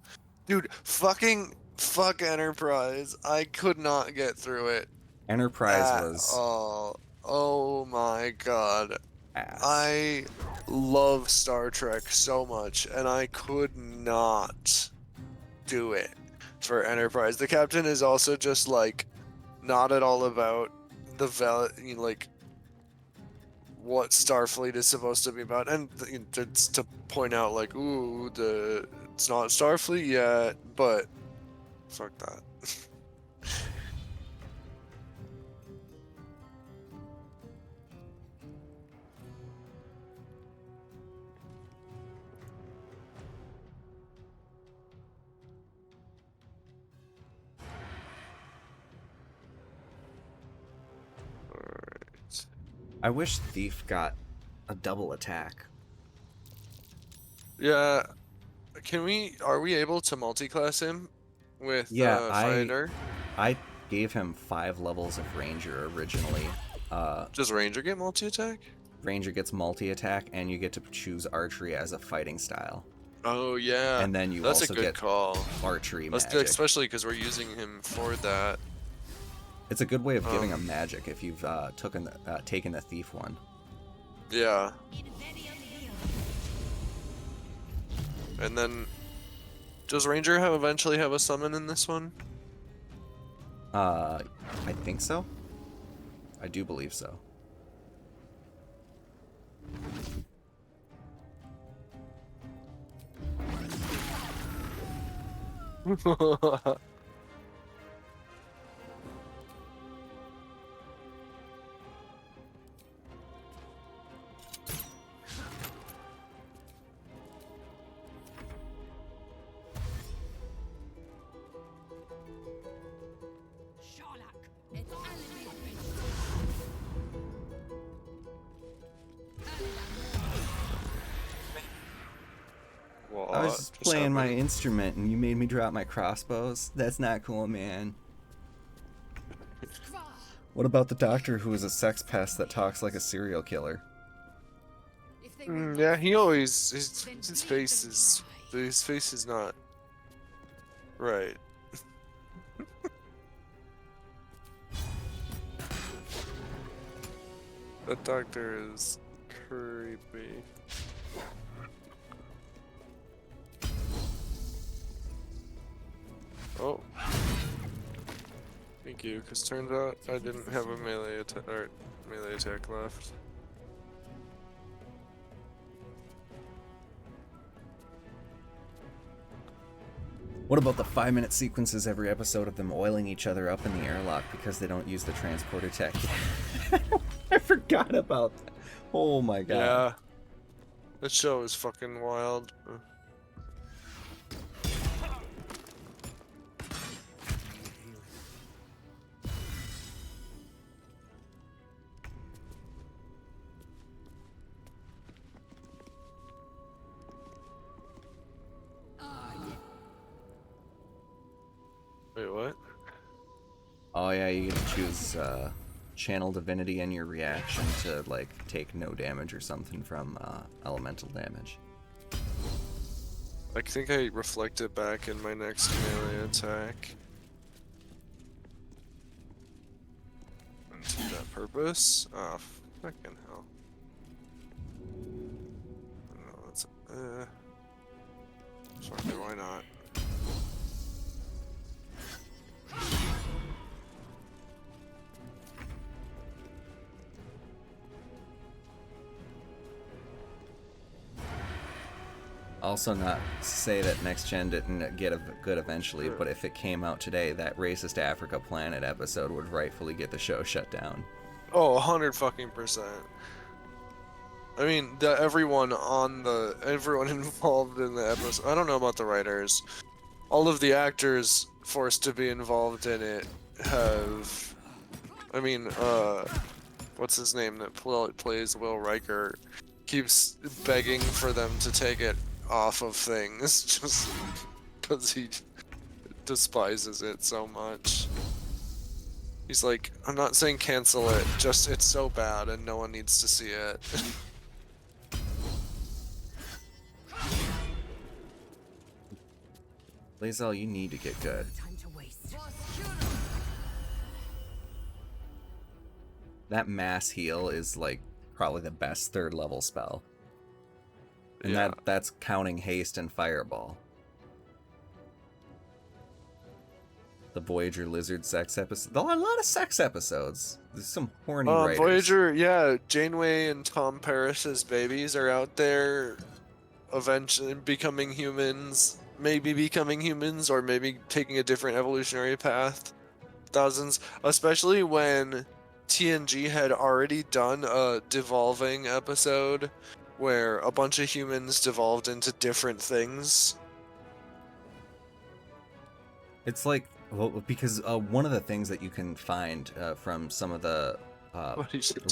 Dude, fuck Enterprise. I could not get through it Enterprise at was all. Oh my god. ass. I love Star Trek so much, and I could not do it for Enterprise. The captain is also just like not at all about like what Starfleet is supposed to be about, and it's to point out like, ooh, it's not Starfleet yet, but fuck that. I wish Thief got a double attack. Yeah, are we able to multi-class him with Fighter? I gave him 5 levels of Ranger originally. Does Ranger get multi-attack? Ranger gets multi-attack, and you get to choose archery as a fighting style. Oh yeah, and then you that's also a good get call. Archery That's magic. good, especially because we're using him for that. It's a good way of giving him magic if you've taken the Thief one. Yeah. And then, does Ranger eventually have a summon in this one? I think so. I do believe so. I was just playing my instrument and you made me drop my crossbows. That's not cool, man. What about the doctor who is a sex pest that talks like a serial killer? Yeah, he always his face is not right. That doctor is creepy. Oh. Thank you, because turns out I didn't have a melee attack left. What about the 5-minute sequences every episode of them oiling each other up in the airlock because they don't use the transporter tech? I forgot about that. Oh my god. Yeah. That show is fucking wild. Wait, what? Oh yeah, you get to choose channel divinity and your reaction to like take no damage or something from elemental damage. I think I reflect it back in my next melee attack. And to that purpose? Oh, fucking hell. No, that's fuck it, why not? Also, not to say that next gen didn't get a good eventually, but if it came out today, that racist Africa Planet episode would rightfully get the show shut down. Oh, 100%. I mean, everyone involved in the episode. I don't know about the writers, all of the actors forced to be involved in it have, I mean, what's his name that plays Will Riker keeps begging for them to take it off of things just because he despises it so much. He's like, I'm not saying cancel it, just it's so bad and no one needs to see it. Lae'zel, you need to get good. Time to waste. That mass heal is like probably the best 3rd level spell. And Yeah. that's counting haste and fireball. The Voyager lizard sex episode. A lot of sex episodes. There's some horny writers. Voyager, yeah, Janeway and Tom Paris's babies are out there eventually becoming humans, maybe becoming humans, or maybe taking a different evolutionary path. Thousands, especially when TNG had already done a devolving episode where a bunch of humans devolved into different things. It's like, well, because one of the things that you can find from some of the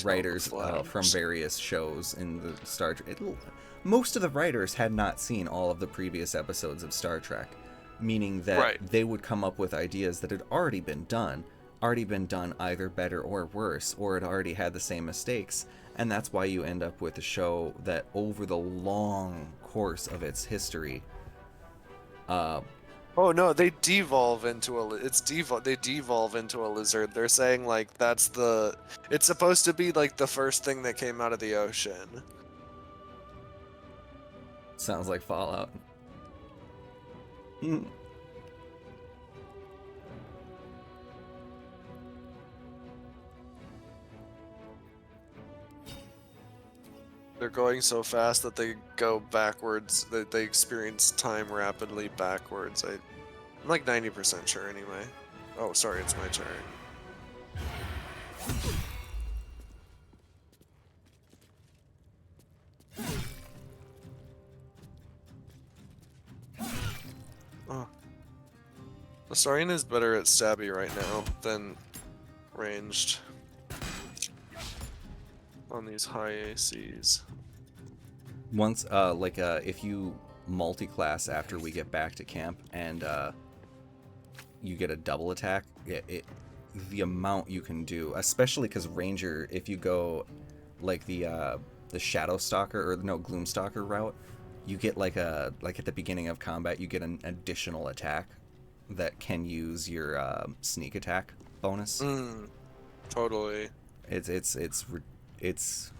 writers from various shows in the Star Trek, most of the writers had not seen all of the previous episodes of Star Trek, meaning that they would come up with ideas that had already been done either better or worse, or it already had the same mistakes. And that's why you end up with a show that over the long course of its history, oh no, they devolve into they devolve into a lizard. They're saying like it's supposed to be like the first thing that came out of the ocean. Sounds like Fallout. They're going so fast that they go backwards, that they experience time rapidly backwards. I'm like 90% sure anyway. Oh, sorry, it's my turn. Oh. Astarion is better at stabby right now than ranged on these high ACs. Once, if you multi-class after we get back to camp and you get a double attack, the amount you can do, especially because Ranger, if you go like the Shadow Stalker or no Gloomstalker route, you get like at the beginning of combat you get an additional attack that can use your sneak attack bonus. Totally. It's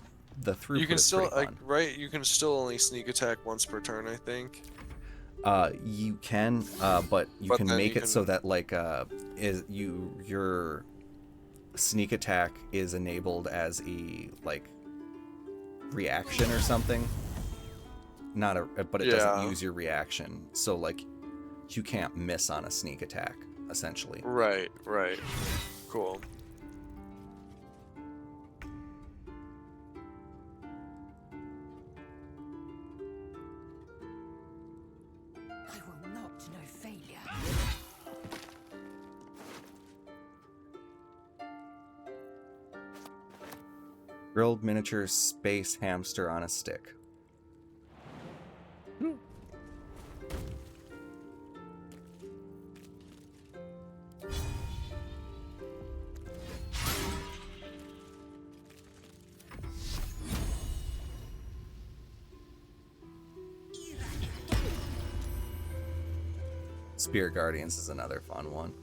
the throughput. You can is still pretty fun. You can still only sneak attack once per turn, I think. You can, but you can make it so that your sneak attack is enabled as a reaction or something. But it doesn't use your reaction, so you can't miss on a sneak attack essentially. Right. Cool. I will not know failure. Grilled miniature space hamster on a stick. Spirit Guardians is another fun one.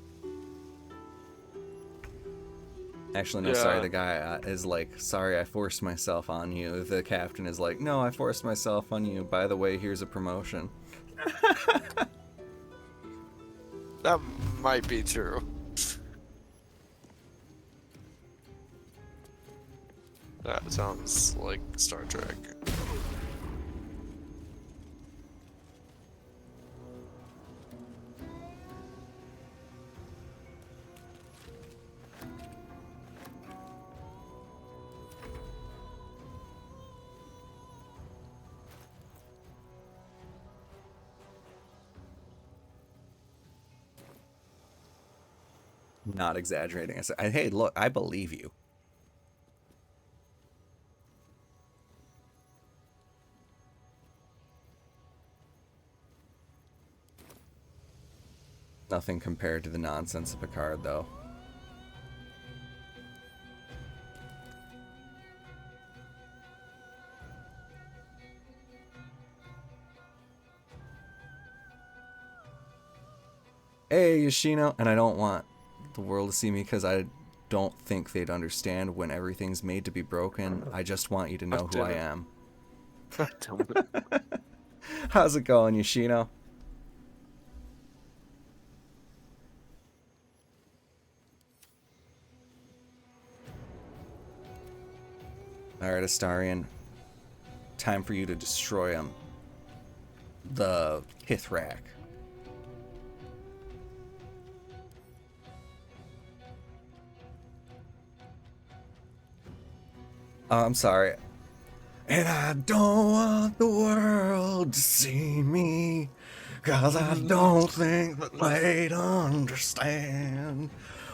Actually, no, sorry, the guy is like, sorry, I forced myself on you. The captain is like, no, I forced myself on you. By the way, here's a promotion. That might be true. That sounds like Star Trek. Not exaggerating. I said, hey, look, I believe you. Nothing compared to the nonsense of Picard, though. Hey, Yoshino, and I don't want the world to see me because I don't think they'd understand when everything's made to be broken. I just want you to know who I am. How's it going, Yoshino? Alright, Astarion. Time for you to destroy him. The Pithrak. Oh, I'm sorry. And I don't want the world to see me, 'cause I don't think that they'd understand.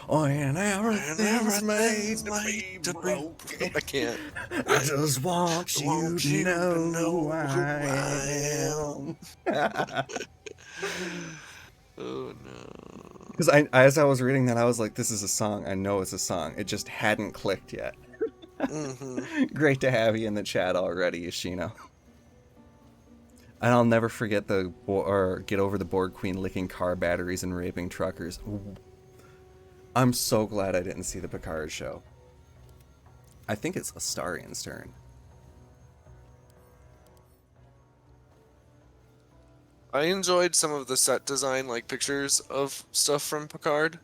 When everything's made to be broken. I can't. I just want you to know who I am. Oh no. Because as I was reading that, I was like, this is a song. I know it's a song. It just hadn't clicked yet. Great to have you in the chat already, Yoshino. And I'll never forget get over the Borg Queen licking car batteries and raping truckers. Ooh. I'm so glad I didn't see the Picard show. I think it's Astarion's turn. I enjoyed some of the set design, like pictures of stuff from Picard.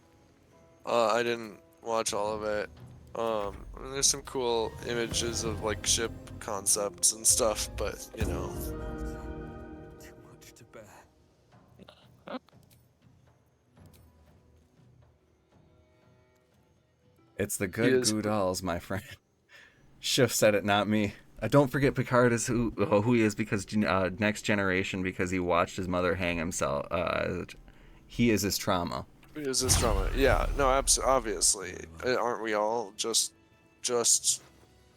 I didn't watch all of it. There's some cool images of like ship concepts and stuff, but you know. Too much to bear. It's the good Goodalls, my friend. Schiff said it, not me. Don't forget Picard is who he is because Next Generation, because he watched his mother hang himself. He is his trauma. He is his trauma. Yeah, no, obviously. Aren't we all just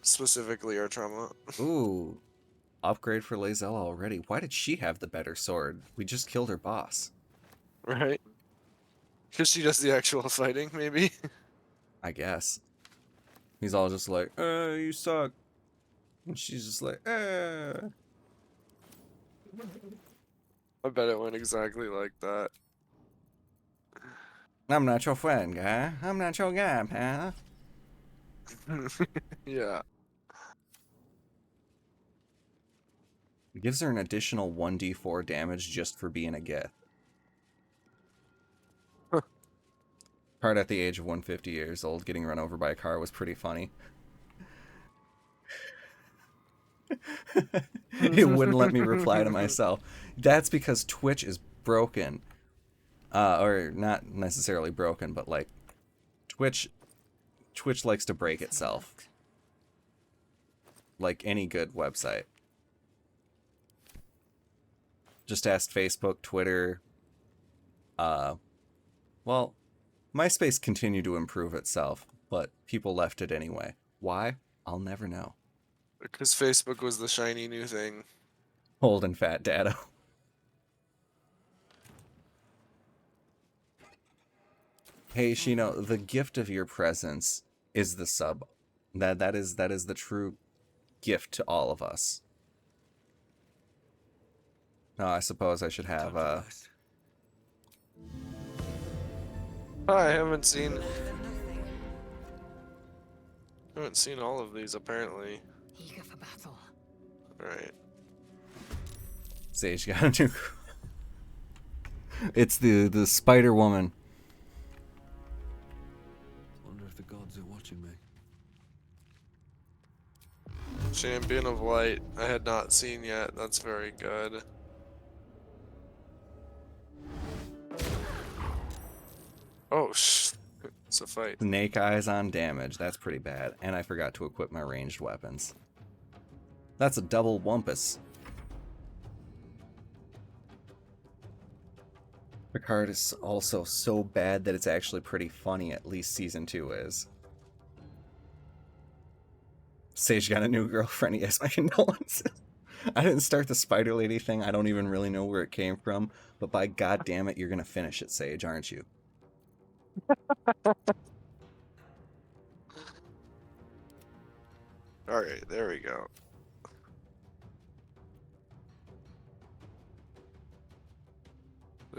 specifically our trauma? Ooh, upgrade for Lazella already. Why did she have the better sword? We just killed her boss. Right? Because she does the actual fighting, maybe? I guess. He's all just like, you suck. And she's just like, I bet it went exactly like that. I'm not your friend, guy. I'm not your guy, pal. Yeah. It gives her an additional 1d4 damage just for being a Gith. Part at the age of 150 years old, getting run over by a car was pretty funny. It wouldn't let me reply to myself. That's because Twitch is broken. Or not necessarily broken, but like Twitch likes to break itself. Like any good website. Just ask Facebook, Twitter. Well, MySpace continued to improve itself, but people left it anyway. Why? I'll never know. Because Facebook was the shiny new thing. Old and fat data. Hey, Shino, the gift of your presence is the sub. That is the true gift to all of us. No, I suppose I should have I haven't seen all of these apparently. Eager for battle. Right. Sage got a new. It's the Spider Woman. Wonder if the gods are watching me. Champion of Light, I had not seen yet. That's very good. Oh, it's a fight. Snake eyes on damage. That's pretty bad. And I forgot to equip my ranged weapons. That's a double wumpus. Picard is also so bad that it's actually pretty funny, at least season 2 is. Sage got a new girlfriend, yes, my condolences. I didn't start the Spider Lady thing, I don't even really know where it came from, but by god damn it, you're gonna finish it, Sage, aren't you? Alright, there we go.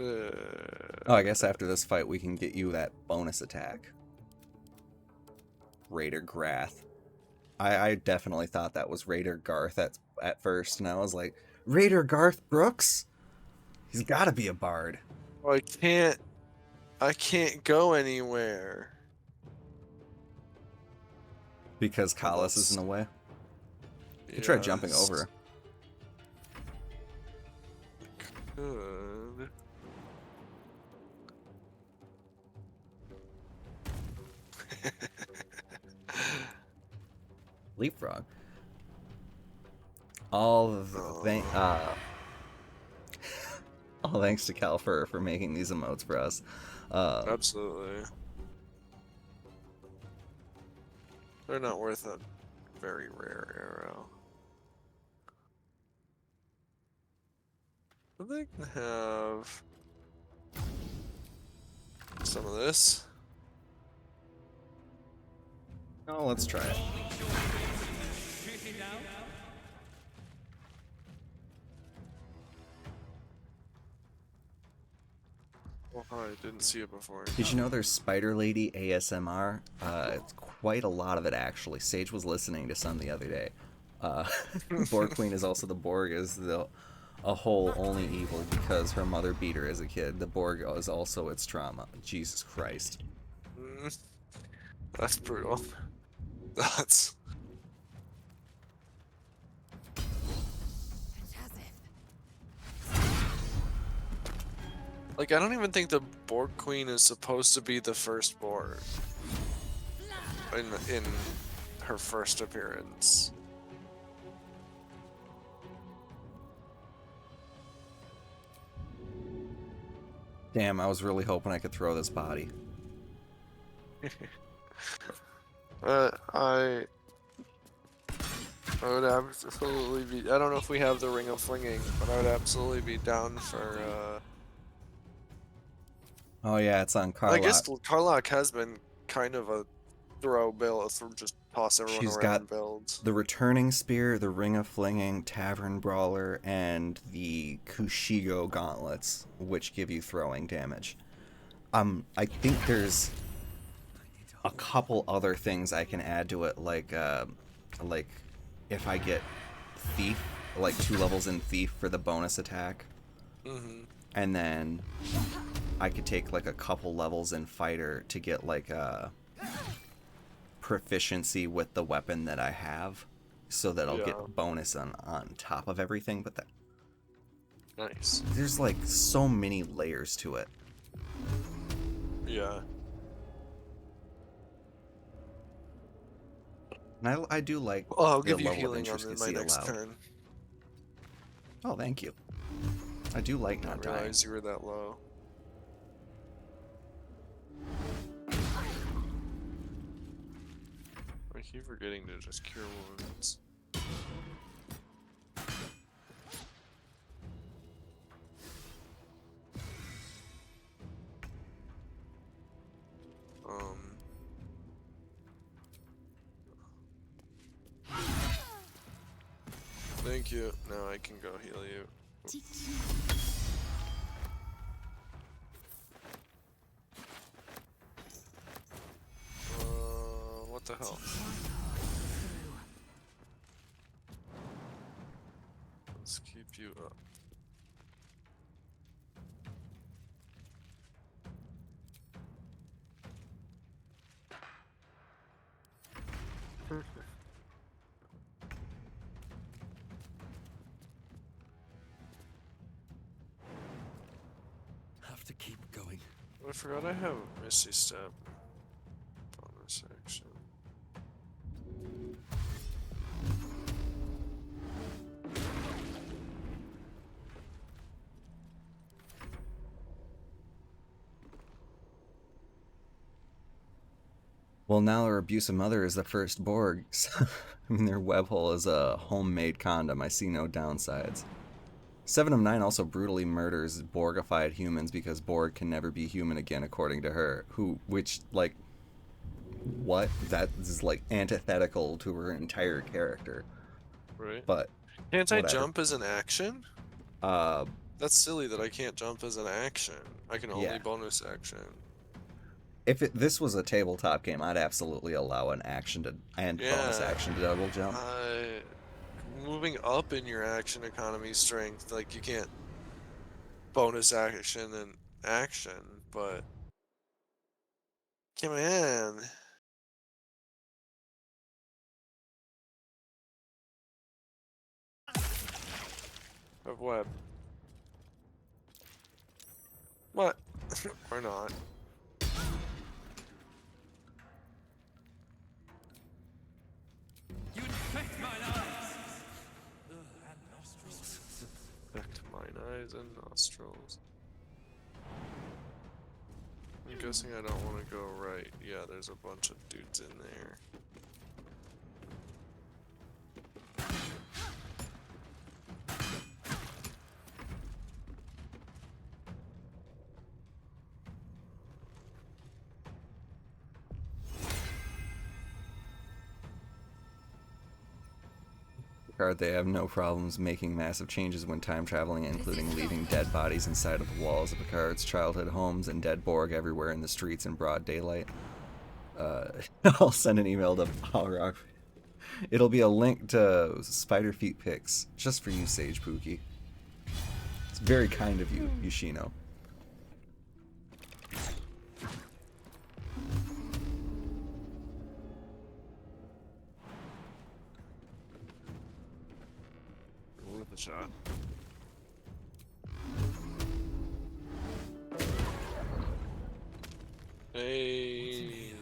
Oh, I guess after this fight we can get you that bonus attack. Raider Grath. I definitely thought that was Raider Garth at first, and I was like, Raider Garth Brooks? He's gotta be a bard. Oh, I can't go anywhere. Because Kalas is in the way? You could try jumping Yes. over. Good. Leapfrog. All thanks to Cal for making these emotes for us. Absolutely. They're not worth a very rare arrow. But they can have some of this. Oh, let's try it. Oh, hi, didn't see it before. Did you know there's Spider Lady ASMR? It's quite a lot of it, actually. Sage was listening to some the other day. Borg Queen is also the Borg is a whole only evil because her mother beat her as a kid. The Borg is also its trauma. Jesus Christ. That's brutal. That's... Like, I don't even think the Borg Queen is supposed to be the first Borg in her first appearance. Damn, I was really hoping I could throw this body. I would absolutely be... I don't know if we have the Ring of Flinging, but I would absolutely be down for... Oh yeah, it's on Karlach. I guess Karlach has been kind of a throw build, for just toss everyone She's around got builds. the Returning Spear, the Ring of Flinging, Tavern Brawler, and the Kushigo Gauntlets, which give you throwing damage. I think there's a couple other things I can add to it, like if I get Thief, like 2 levels in Thief for the bonus attack, and then I could take like a couple levels in Fighter to get like a proficiency with the weapon that I have, so that I'll get bonus on top of everything. But that nice. There's like so many layers to it. Yeah. And I do like. Oh, I'll the give you level of healing on intricacy my next allowed. turn. Oh, thank you. I do like I not didn't dying. realize you were that low. I keep forgetting to just cure wounds. Thank you. Now I can go heal you. What the hell? Let's keep you up. Have to keep going. I forgot I have Misty Step. Bonus action. Well, now their abusive mother is the first Borg. So, I mean, their web hole is a homemade condom. I see no downsides. 7 of 9 also brutally murders Borgified humans because Borg can never be human again, according to her. Which, like, what? That is, like, antithetical to her entire character. Right. But, Can't I whatever. jump as an action? That's silly that I can't jump as an action. I can only Yeah. bonus action. If this was a tabletop game, I'd absolutely allow an action to and bonus action to double jump. Moving up in your action economy strength, like you can't bonus action and action, but come on. Of web. What? Or not. You infect mine eyes! And nostrils. Infect mine eyes and nostrils. I'm guessing I don't want to go right. Yeah, there's a bunch of dudes in there. Picard, they have no problems making massive changes when time traveling, including leaving dead bodies inside of the walls of Picard's childhood homes and dead Borg everywhere in the streets in broad daylight. I'll send an email to Balrog. It'll be a link to spider feet pics, just for you, Sage Pookie. It's very kind of you, Yoshino. Worth a shot. Hey.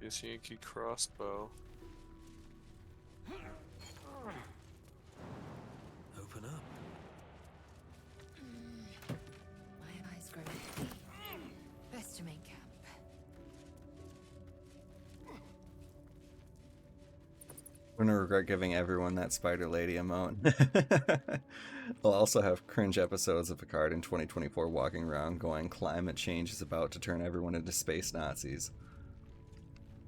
Yes, Yankee crossbow. Open up. My eyes grow heavy. Best to make camp. I'm gonna regret giving everyone that Spider Lady emote. I'll also have cringe episodes of Picard in 2024 walking around going, climate change is about to turn everyone into space Nazis.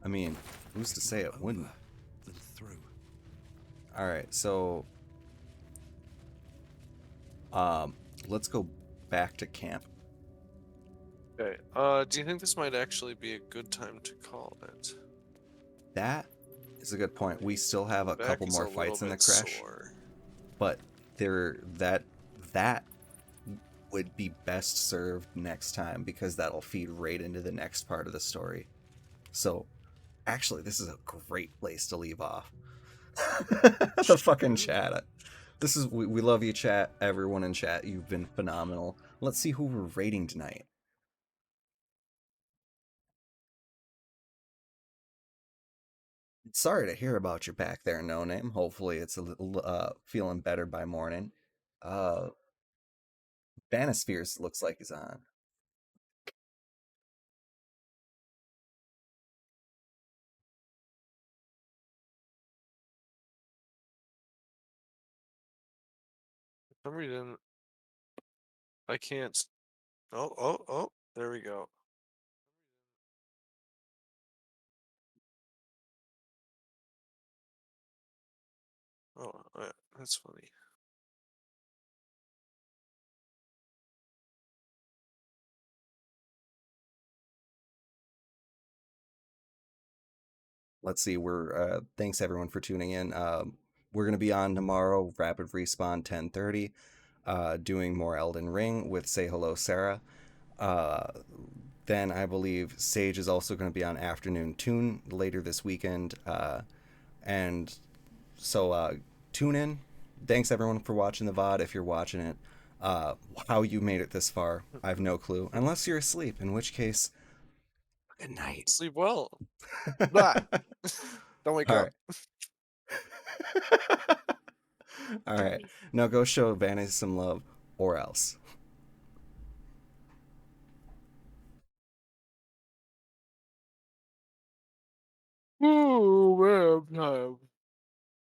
I mean, who's to say it wouldn't? Then through. Alright, so let's go back to camp. Okay. Do you think this might actually be a good time to call it? That is a good point. We still have a Back couple is more a fights in little the bit Creche, sore. but that would be best served next time because that'll feed right into the next part of the story. So, actually, this is a great place to leave off. The fucking chat. We love you, chat. Everyone in chat, you've been phenomenal. Let's see who we're rating tonight. Sorry to hear about your back there, No Name. Hopefully it's a little feeling better by morning. Banispheres looks like he's on. For some reason, I can't. Oh, there we go. Oh, that's funny. Let's see. Thanks everyone for tuning in. We're gonna be on tomorrow. Rapid respawn 10:30. Doing more Elden Ring with Say Hello Sarah. Then I believe Sage is also going to be on Afternoon Tune later this weekend. And so tune in. Thanks everyone for watching the VOD if you're watching it. How you made it this far, I have no clue. Unless you're asleep, in which case, Good night. Sleep well. Blah. Don't wake All up. right. All right. Now go show Vanny some love, or else. Ooh, man, I'm tired.